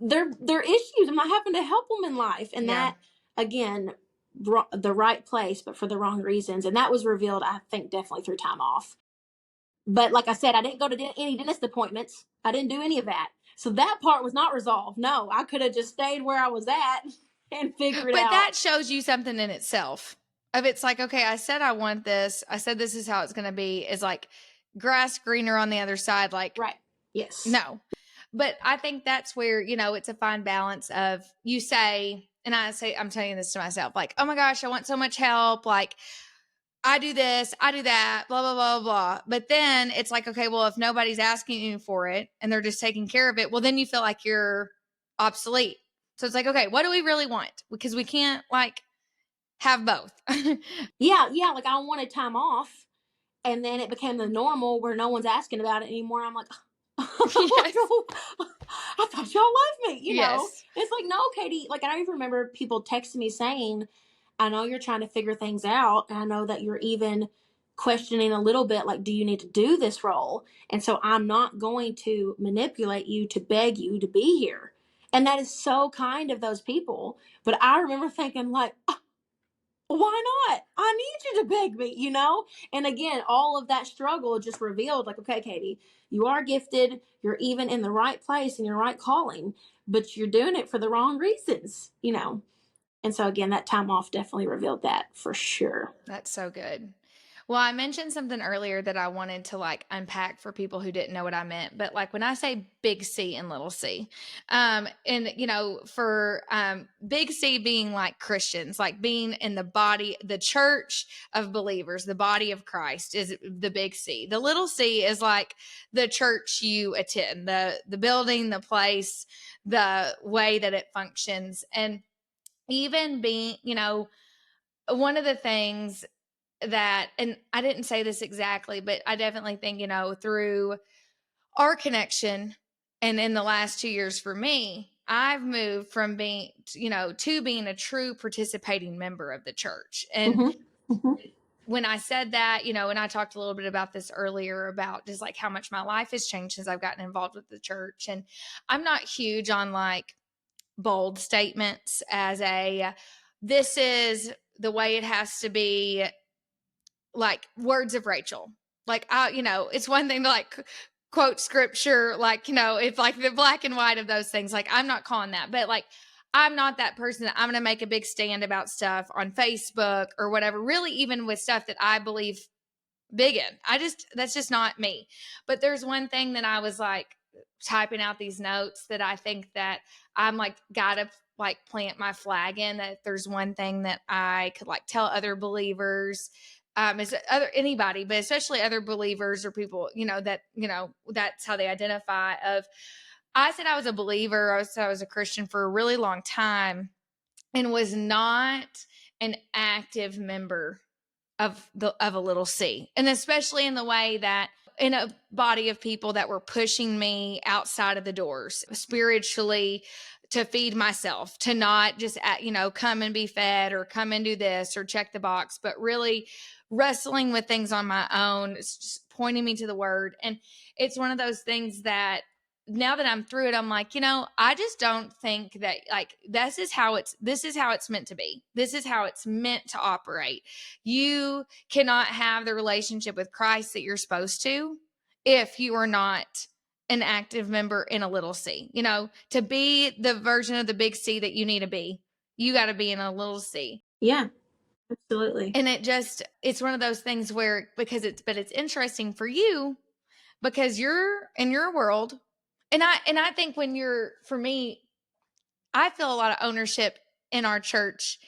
their issues. I'm not having to help them in life. And Yeah. that, again, the right place, but for the wrong reasons. And that was revealed, I think, definitely through time off. But like I said, I didn't go to any dentist appointments. I didn't do any of that. So that part was not resolved. No, I could have just stayed where I was at and figured it But out. that shows you something in itself. Of it's like, okay, I said I want this. I said this is how it's going to be. Is like grass greener on the other side. Like, right. Yes. no. But I think that's where, it's a fine balance of you say, and I say, I'm telling this to myself, like, oh my gosh, I want so much help. Like, I do this, I do that, blah, blah, blah, blah. But then it's like, okay, well, if nobody's asking you for it and they're just taking care of it, well, then you feel like you're obsolete. So it's like, okay, what do we really want? Because we can't like have both. Yeah. Like, I wanted time off. And then it became the normal where no one's asking about it anymore. I'm like, Yes. I thought y'all loved me, Yes. It's like, no, Katie, like, I even remember people texting me saying, I know you're trying to figure things out. And I know that you're even questioning a little bit, like, do you need to do this role? And so I'm not going to manipulate you to beg you to be here. And that is so kind of those people. But I remember thinking, like, why not? I need you to beg me, And again, all of that struggle just revealed, like, okay, Katie, you are gifted. You're even in the right place in your right calling, but you're doing it for the wrong reasons. And so again, that time off definitely revealed that for sure. That's so good. Well, I mentioned something earlier that I wanted to like unpack for people who didn't know what I meant. But like when I say big C and little c, and for big C being like Christians, like being in the body, the church of believers, the body of Christ is the big C. The little c is like the church you attend, the building, the place, the way that it functions. And even being, one of the things that, and I didn't say this exactly, but I definitely think, through our connection and in the last 2 years for me, I've moved from being, to being a true participating member of the church. And when I said that, and I talked a little bit about this earlier about just like how much my life has changed since I've gotten involved with the church. And I'm not huge on like bold statements as this is the way it has to be, like words of Rachel. Like, it's one thing to like quote scripture, like, it's like the black and white of those things. Like, I'm not calling that, but like, I'm not that person that I'm going to make a big stand about stuff on Facebook or whatever, really, even with stuff that I believe big in. That's just not me. But there's one thing that I was like typing out these notes that I think that I'm like, gotta like plant my flag in, that there's one thing that I could like tell other believers, is anybody, but especially other believers or people, that's how they identify of, I said I was a believer. I said I was a Christian for a really long time and was not an active member of a little c, and especially in the way that in a body of people that were pushing me outside of the doors spiritually to feed myself, to not just come and be fed or come and do this or check the box, but really wrestling with things on my own, just pointing me to the word. And it's one of those things that now that I'm through it, I'm like, I just don't think that like this is how it's meant to be. This is how it's meant to operate. You cannot have the relationship with Christ that you're supposed to if you are not an active member in a little c. To be the version of the big C that you need to be, you got to be in a little c. Yeah, absolutely. And it's one of those things where, but it's interesting for you because you're in your world. And I think for me, I feel a lot of ownership in our church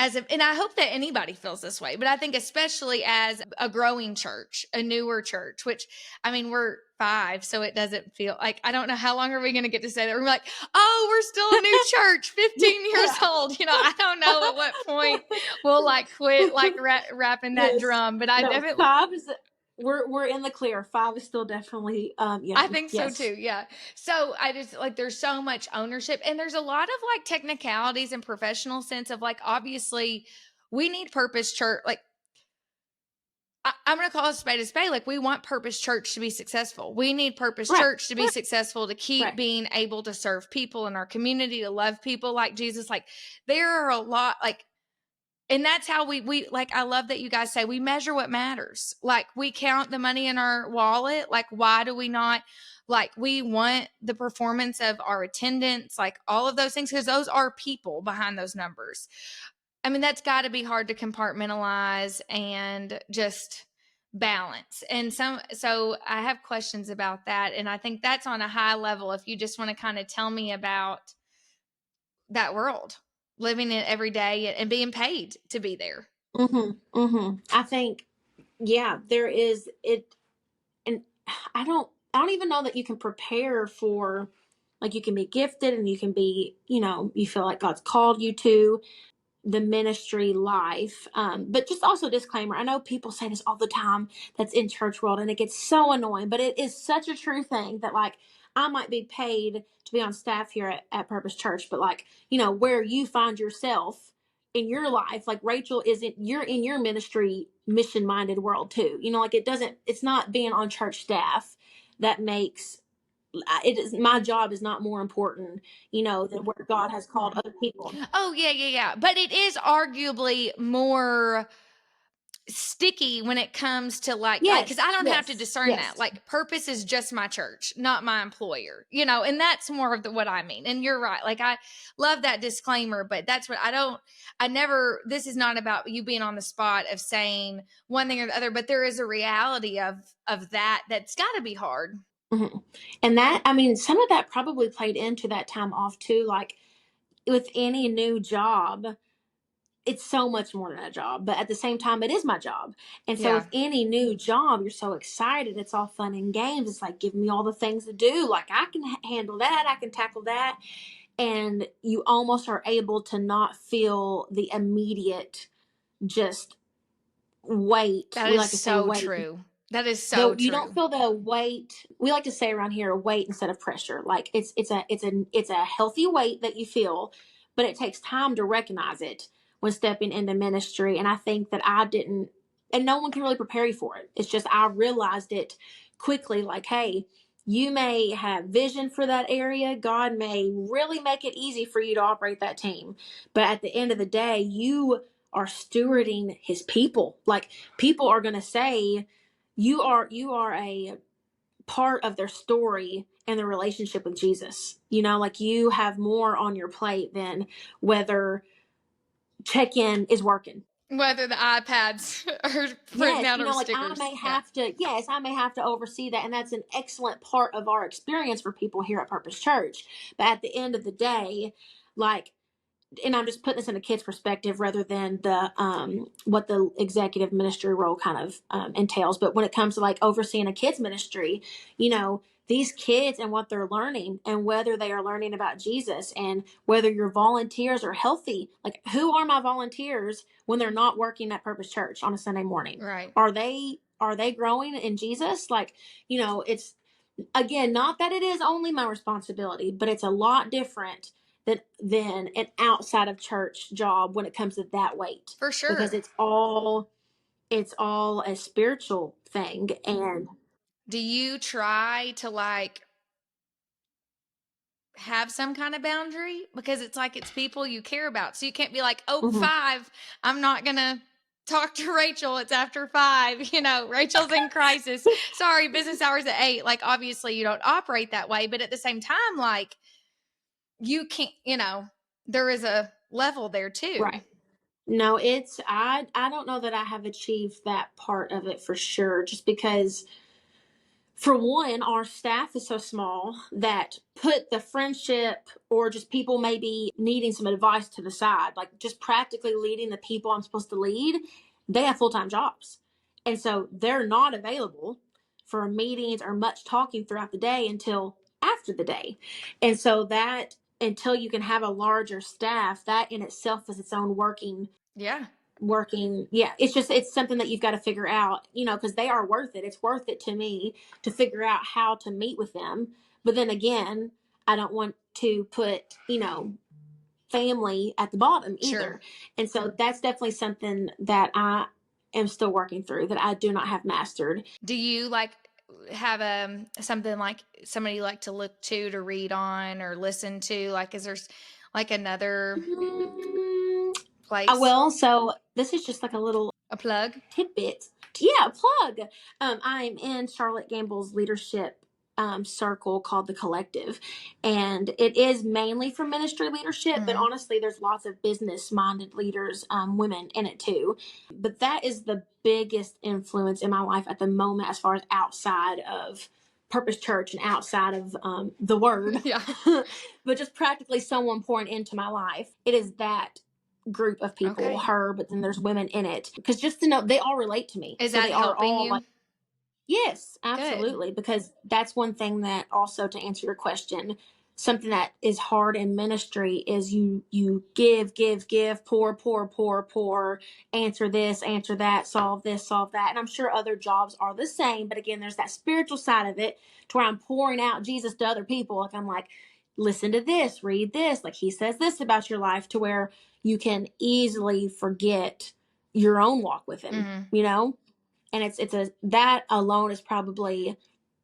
and I hope that anybody feels this way, but I think especially as a growing church, a newer church, which I mean, we're 5, so it doesn't feel like, I don't know how long are we going to get to say that. We're like, oh, we're still a new church, 15 years old. I don't know at what point we'll like quit like rapping that drum, but I definitely 5 is we're in the clear. 5 is still definitely I think so too. Yeah. So I just like, there's so much ownership and there's a lot of like technicalities and professional sense of like, obviously we need Purpose Church. Like, I'm going to call a spade a spade. Like, we want Purpose Church to be successful. We need Purpose Right. Church to be successful, to keep being able to serve people in our community, to love people like Jesus. Like, there are a lot, like, and that's how we like, I love that you guys say we measure what matters. Like, we count the money in our wallet. Like, why do we not? Like, we want the performance of our attendance, like all of those things, because those are people behind those numbers. I mean, that's got to be hard to compartmentalize and just balance. And so I have questions about that. And I think that's on a high level. If you just want to kind of tell me about that world, living it every day and being paid to be there. I think, yeah, there is it. And I don't even know that you can prepare for, like, you can be gifted and you can be, you feel like God's called you to the ministry life. But just also disclaimer, I know people say this all the time that's in church world, and it gets so annoying, but it is such a true thing that, like, I might be paid to be on staff here at Purpose Church, but, like, where you find yourself in your life, like Rachel isn't, you're in your ministry mission minded world too. Like, it's not being on church staff that makes it is, my job is not more important, than where God has called other people. Oh, yeah. But it is arguably more sticky when it comes to like, because I don't have to discern that. Like, Purpose is just my church, not my employer, and that's more of what I mean. And you're right. Like, I love that disclaimer, but that's what this is not about you being on the spot of saying one thing or the other, but there is a reality of that's got to be hard. Mm-hmm. And that, I mean, some of that probably played into that time off too. Like, with any new job, it's so much more than a job, but at the same time, it is my job. And so with any new job, you're so excited. It's all fun and games. It's like, give me all the things to do. Like, I can handle that. I can tackle that. And you almost are able to not feel the immediate just weight. That is so true. That is so true. You don't feel the weight. We like to say around here, weight instead of pressure. Like, it's a healthy weight that you feel, but it takes time to recognize it when stepping into ministry. And I think that I didn't, and no one can really prepare you for it. It's just, I realized it quickly. Like, hey, you may have vision for that area. God may really make it easy for you to operate that team. But at the end of the day, you are stewarding his people. Like, people are going to say, you are a part of their story and their relationship with Jesus. Like, you have more on your plate than whether check-in is working, whether the iPads are printing out or like stickers. I may have to oversee that, and that's an excellent part of our experience for people here at Purpose Church. But at the end of the day, like, and I'm just putting this in a kid's perspective rather than the what the executive ministry role kind of entails. But when it comes to, like, overseeing a kid's ministry, these kids and what they're learning, and whether they are learning about Jesus, and whether your volunteers are healthy. Like, who are my volunteers when they're not working at Purpose Church on a Sunday morning? Right. Are they growing in Jesus? Like, it's, again, not that it is only my responsibility, but it's a lot different than an outside of church job when it comes to that weight. For sure. Because it's all a spiritual thing. And do you try to, like, have some kind of boundary? Because it's like, it's people you care about. So you can't be like, 5, I'm not going to talk to Rachel. It's after 5, Rachel's in crisis. Sorry, business hours at 8. Like, obviously you don't operate that way, but at the same time, like, you can't, there is a level there too. Right. No, I don't know that I have achieved that part of it for sure, just because, for one, our staff is so small that put the friendship or just people maybe needing some advice to the side, like just practically leading the people I'm supposed to lead, they have full-time jobs. And so they're not available for meetings or much talking throughout the day until after the day. And so that, until you can have a larger staff, that in itself is its own working. It's something that you've got to figure out, because they are worth it. It's worth it to me to figure out how to meet with them. But then again, I don't want to put, family at the bottom either. Sure. And so that's definitely something that I am still working through, that I do not have mastered. Do you like have something like somebody you like to look to read on or listen to? Like, is there like another place? Well, so this is just like a little A plug? tidbit. Yeah, plug. I'm in Charlotte Gamble's leadership circle called the Collective, and it is mainly for ministry leadership, but honestly there's lots of business minded leaders, women in it too. But that is the biggest influence in my life at the moment, as far as outside of Purpose Church and outside of the word. Yeah. But just practically someone pouring into my life. It is that group of people, Okay. her, but then there's women in it, because just to know they all relate to me. Is So that they are helping all you? like, yes, absolutely. Because that's one thing that also, to answer your question, something that is hard in ministry is you give, pour, answer this, answer that, solve this, solve that. And I'm sure other jobs are the same, but again, there's that spiritual side of it to where I'm pouring out Jesus to other people. Like, I'm like, listen to this, read this, like he says this about your life, to where you can easily forget your own walk with him, you know? And it's that alone is probably,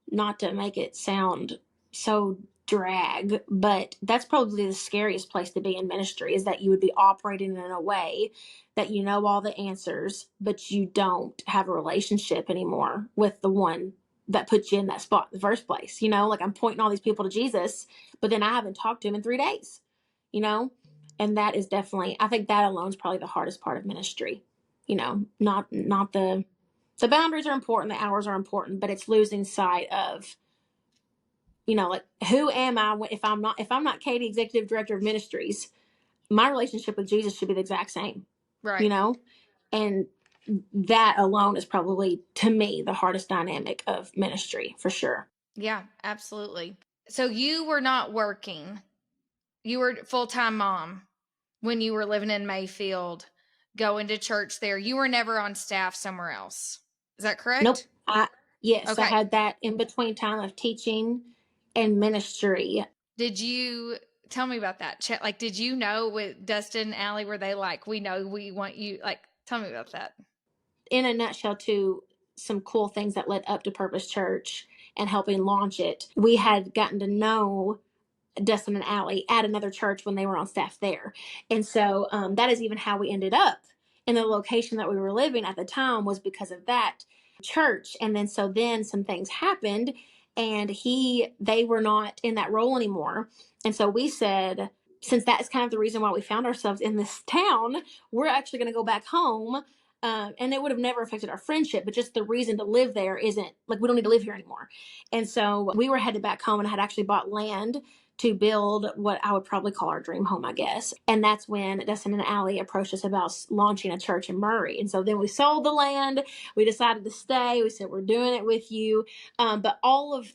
not to make it sound so drag, but that's probably the scariest place to be in ministry, is that you would be operating in a way that you know all the answers, but you don't have a relationship anymore with the one that put you in that spot in the first place. You know, like, I'm pointing all these people to Jesus, but then I haven't talked to him in 3 days, you know? And that is definitely, I think that alone is probably the hardest part of ministry. You know, not the boundaries are important, the hours are important, but it's losing sight of, you know, like, who am I if I'm not Katie, executive director of ministries? My relationship with Jesus should be the exact same, Right. you know? And that alone is probably, to me, the hardest dynamic of ministry, for sure. Yeah, absolutely. So you were not working. You were full-time mom when you were living in Mayfield, going to church there. You were never on staff somewhere else. Is that correct? Nope. Yes, I Okay. had that in between time of teaching and ministry. Did you tell me about that? Like, did you know with Dustin and Allie, were they like, we know we want you? Like, tell me about that. In a nutshell, too, some cool things that led up to Purpose Church and helping launch it. We had gotten to know Dustin and Allie at another church when they were on staff there. And so that is even how we ended up in the location that we were living at the time, was because of that church. And then some things happened, and they were not in that role anymore. And so we said, since that is kind of the reason why we found ourselves in this town, we're actually going to go back home. And it would have never affected our friendship, but just the reason to live there isn't, like, we don't need to live here anymore. And so we were headed back home, and had actually bought land to build what I would probably call our dream home, I guess. And that's when Dustin and Allie approached us about launching a church in Murray. And so then we sold the land. We decided to stay. We said, we're doing it with you. But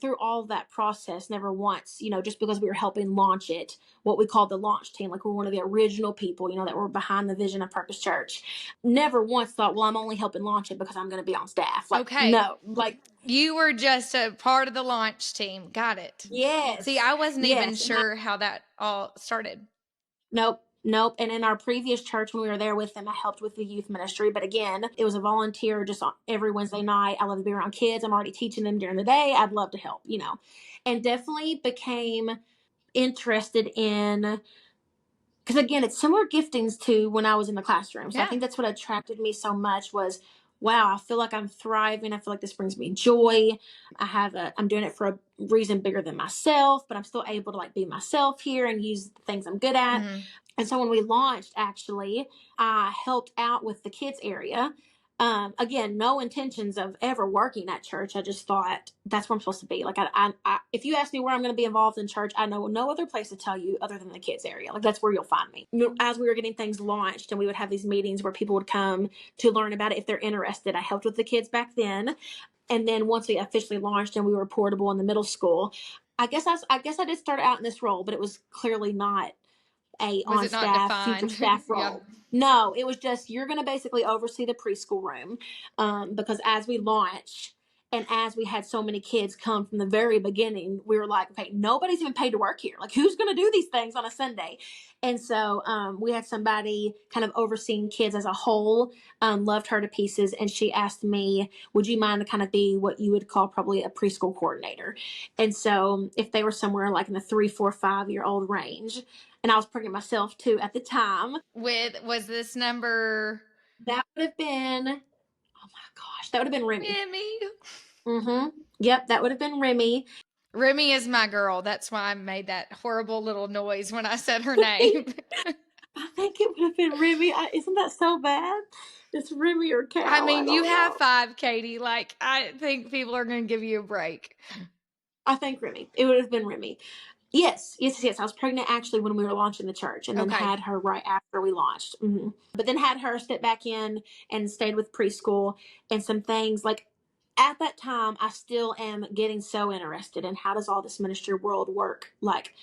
through all of that process, never once, you know, just because we were helping launch it, what we called the launch team, like, we're one of the original people, you know, that were behind the vision of Purpose Church, never once thought, well, I'm only helping launch it because I'm going to be on staff. Like, Okay. no, like, you were just a part of the launch team. Got it. yes. See, I wasn't even Yes. sure how that all started. Nope. And in our previous church, when we were there with them, I helped with the youth ministry. But again, it was a volunteer, just every Wednesday night. I love to be around kids. I'm already teaching them during the day. I'd love to help, you know. And definitely became interested in, because again, it's similar giftings to when I was in the classroom. So I Yeah. think that's what attracted me so much was, wow, I feel like I'm thriving. I feel like this brings me joy. I'm doing it for a reason bigger than myself, but I'm still able to, like, be myself here and use the things I'm good at. And so when we launched, actually, I helped out with the kids area. Again, no intentions of ever working at church. I just thought that's where I'm supposed to be. Like, if you ask me where I'm going to be involved in church, I know no other place to tell you other than the kids area. Like, that's where you'll find me. As we were getting things launched, and we would have these meetings where people would come to learn about it if they're interested. I helped with the kids back then. And then once we officially launched and we were portable in the middle school, I guess I did start out in this role, but it was clearly not on staff, future staff role. Yep. No, it was just, you're going to basically oversee the preschool room, because as we launch and as we had so many kids come from the very beginning, we were like, okay, nobody's even paid to work here. Like, who's going to do these things on a Sunday? And so we had somebody kind of overseeing kids as a whole, loved her to pieces. And she asked me, would you mind to kind of be what you would call probably a preschool coordinator? And so if they were somewhere like in the 3, 4, 5 year old range, and I was pregnant myself too at the time. Was this number? That would have been, oh my gosh, that would have been Remy. Remy. Yep, that would have been Remy. Remy is my girl. That's why I made that horrible little noise when I said her name. I think it would have been Remy. Isn't that so bad? It's Remy or Cal. I mean, you have know. 5, Katie. Like, I think people are going to give you a break. I think Remy. It would have been Remy. Yes. I was pregnant actually when we were launching the church, and then had her right after we launched. But then had her step back in and stayed with preschool and some things like. At that time, I still am getting so interested in how does all this ministry world work? Like,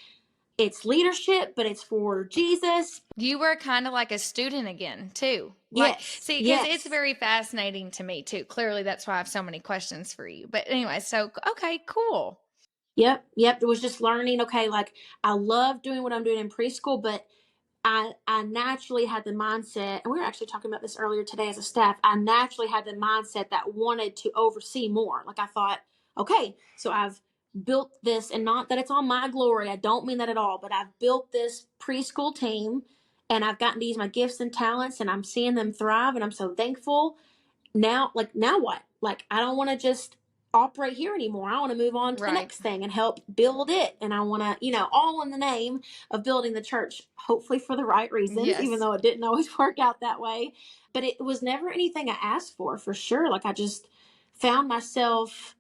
it's leadership, but it's for Jesus. You were kind of like a student again, too. Yes. See, because it's very fascinating to me, too. Clearly, that's why I have so many questions for you. But anyway, so, okay, cool. Yep. It was just learning, okay, like I love doing what I'm doing in preschool, but I naturally had the mindset, and we were actually talking about this earlier today as a staff. I naturally had the mindset that wanted to oversee more. Like I thought, okay, so I've built this, and not that it's on my glory. I don't mean that at all, but I've built this preschool team, and I've gotten to use my gifts and talents, and I'm seeing them thrive, and I'm so thankful. Now what? Like, I don't want to just operate here anymore. I want to move on to the next thing and help build it. And I want to, all in the name of building the church, hopefully for the right reasons, even though it didn't always work out that way. But it was never anything I asked for sure. Like I just found myself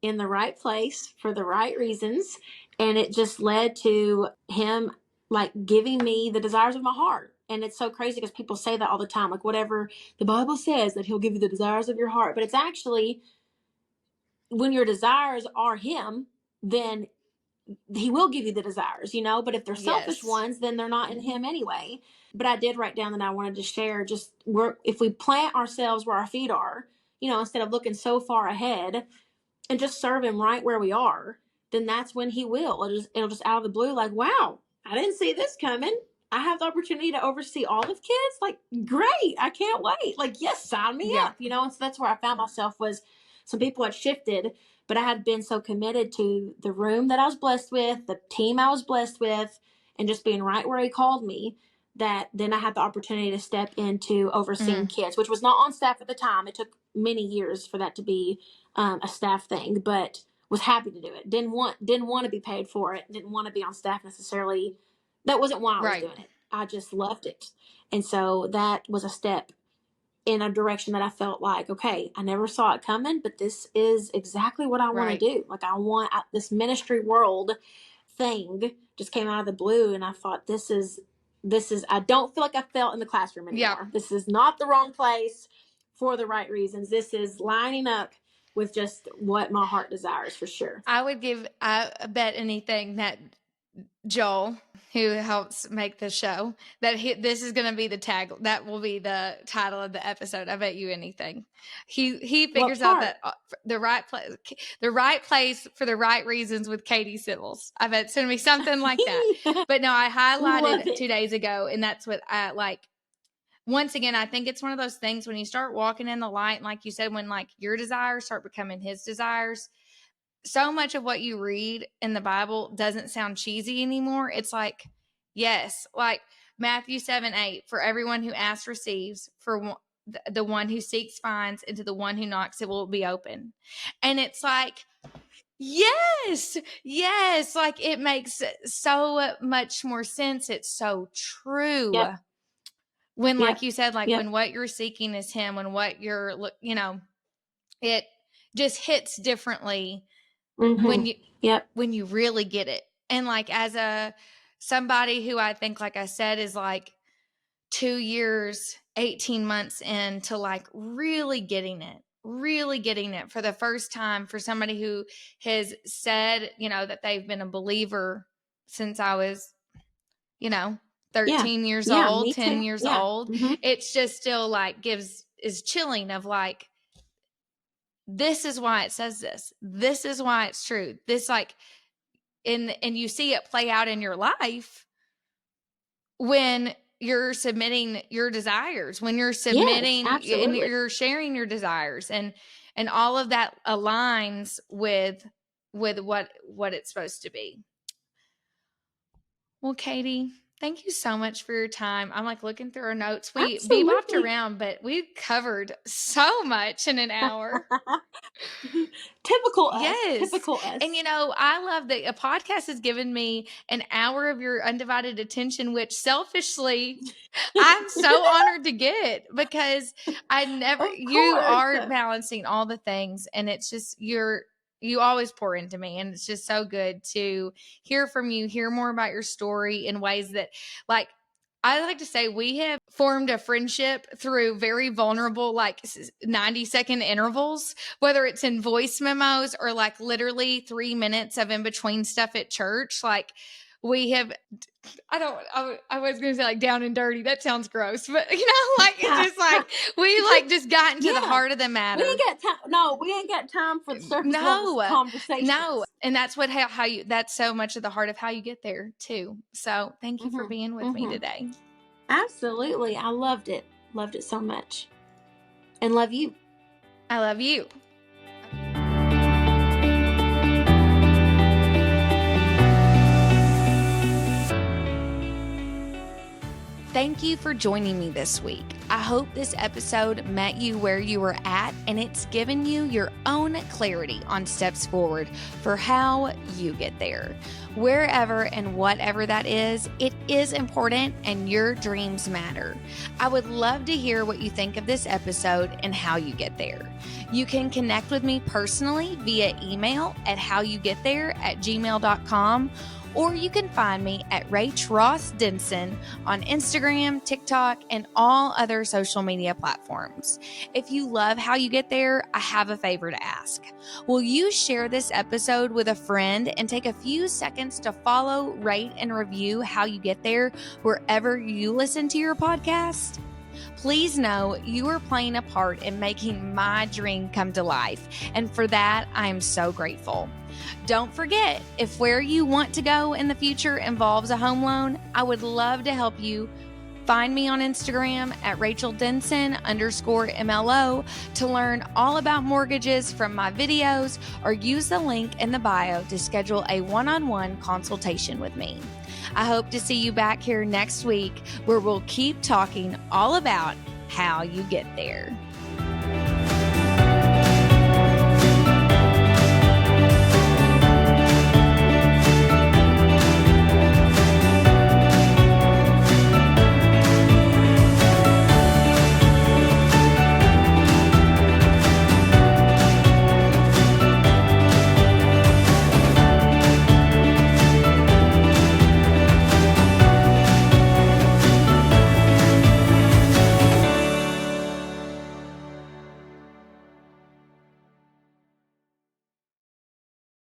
in the right place for the right reasons. And it just led to him like giving me the desires of my heart. And it's so crazy because people say that all the time, like whatever the Bible says that he'll give you the desires of your heart. But it's actually when your desires are him, then he will give you the desires, but if they're selfish ones, then they're not in him anyway. But I did write down that I wanted to share just if we plant ourselves where our feet are, instead of looking so far ahead and just serve him right where we are, then that's when he will. It'll just out of the blue, like, wow, I didn't see this coming. I have the opportunity to oversee all of kids. Like, great. I can't wait. Like, yes, sign me up, and so that's where I found myself was some people had shifted, but I had been so committed to the room that I was blessed with, the team I was blessed with, and just being right where he called me, that then I had the opportunity to step into overseeing kids, which was not on staff at the time. It took many years for that to be a staff thing, but was happy to do it. Didn't want to be paid for it. Didn't want to be on staff necessarily. That wasn't why I was doing it. I just loved it. And so that was a step in a direction that I felt like, okay, I never saw it coming, but this is exactly what I want to do. Like I want this ministry world thing just came out of the blue. And I thought, this is, I don't feel like I felt in the classroom anymore. This is not the wrong place for the right reasons. This is lining up with just what my heart desires for sure. I bet anything that Joel, who helps make the show, that this is going to be the tag. That will be the title of the episode. I bet you anything. He figures out that the right place for the right reasons with Katie Sivells. I bet it's going to be something like that. But no, I highlighted 2 days ago, and that's what I like. Once again, I think it's one of those things when you start walking in the light, like you said, when like your desires start becoming his desires. So much of what you read in the Bible doesn't sound cheesy anymore. It's like, yes, like Matthew 7:8, for everyone who asks receives, for the one who seeks finds, and to the one who knocks it will be open. And it's like, yes, like it makes so much more sense. It's so true. Yep. When, like you said, like when what you're seeking is him, when what you're, it just hits differently. When you really get it. And like as somebody who I think, like I said, is like 2 years, 18 months into like really getting it for the first time, for somebody who has said, that they've been a believer since I was, 13 years old, 10 years old. It's just still like is chilling of like, this is why it says this. This is why it's true. This like, and you see it play out in your life. when you're submitting your desires, when you're Yes, submitting and absolutely. you're sharing your desires, and all of that aligns with what it's supposed to be. Well, Katie, thank you so much for your time. I'm like looking through our notes. We bebopped Absolutely. around, but we covered so much in an hour. Typical us. Yes. Typical us. And I love that a podcast has given me an hour of your undivided attention, which selfishly I'm so honored to get, because Of you are course. balancing all the things, and it's just you always pour into me, and it's just so good to hear from you, hear more about your story in ways that, like, I like to say we have formed a friendship through very vulnerable, like 90-second intervals, whether it's in voice memos or like literally 3 minutes of in between stuff at church. Like, we have, I was going to say like down and dirty. That sounds gross, but like, it's just like, we like just got into the heart of the matter. We ain't got time. No, we ain't got time for the surface level conversations. No. And that's how you, that's so much of the heart of how you get there too. So thank you for being with me today. Absolutely. I loved it. Loved it so much. And love you. I love you. Thank you for joining me this week. I hope this episode met you where you were at, and it's given you your own clarity on steps forward for how you get there. Wherever and whatever that is, it is important and your dreams matter. I would love to hear what you think of this episode and how you get there. You can connect with me personally via email at howyougеттhere@gmail.com, or you can find me at Rach Ross Denson on Instagram, TikTok, and all other social media platforms. If you love How You Get There, I have a favor to ask. Will you share this episode with a friend and take a few seconds to follow, rate, and review How You Get There wherever you listen to your podcast? Please know you are playing a part in making my dream come to life, and for that, I am so grateful. Don't forget, if where you want to go in the future involves a home loan, I would love to help you. Find me on Instagram at Rachel Denson _MLO to learn all about mortgages from my videos, or use the link in the bio to schedule a one-on-one consultation with me. I hope to see you back here next week, where we'll keep talking all about how you get there.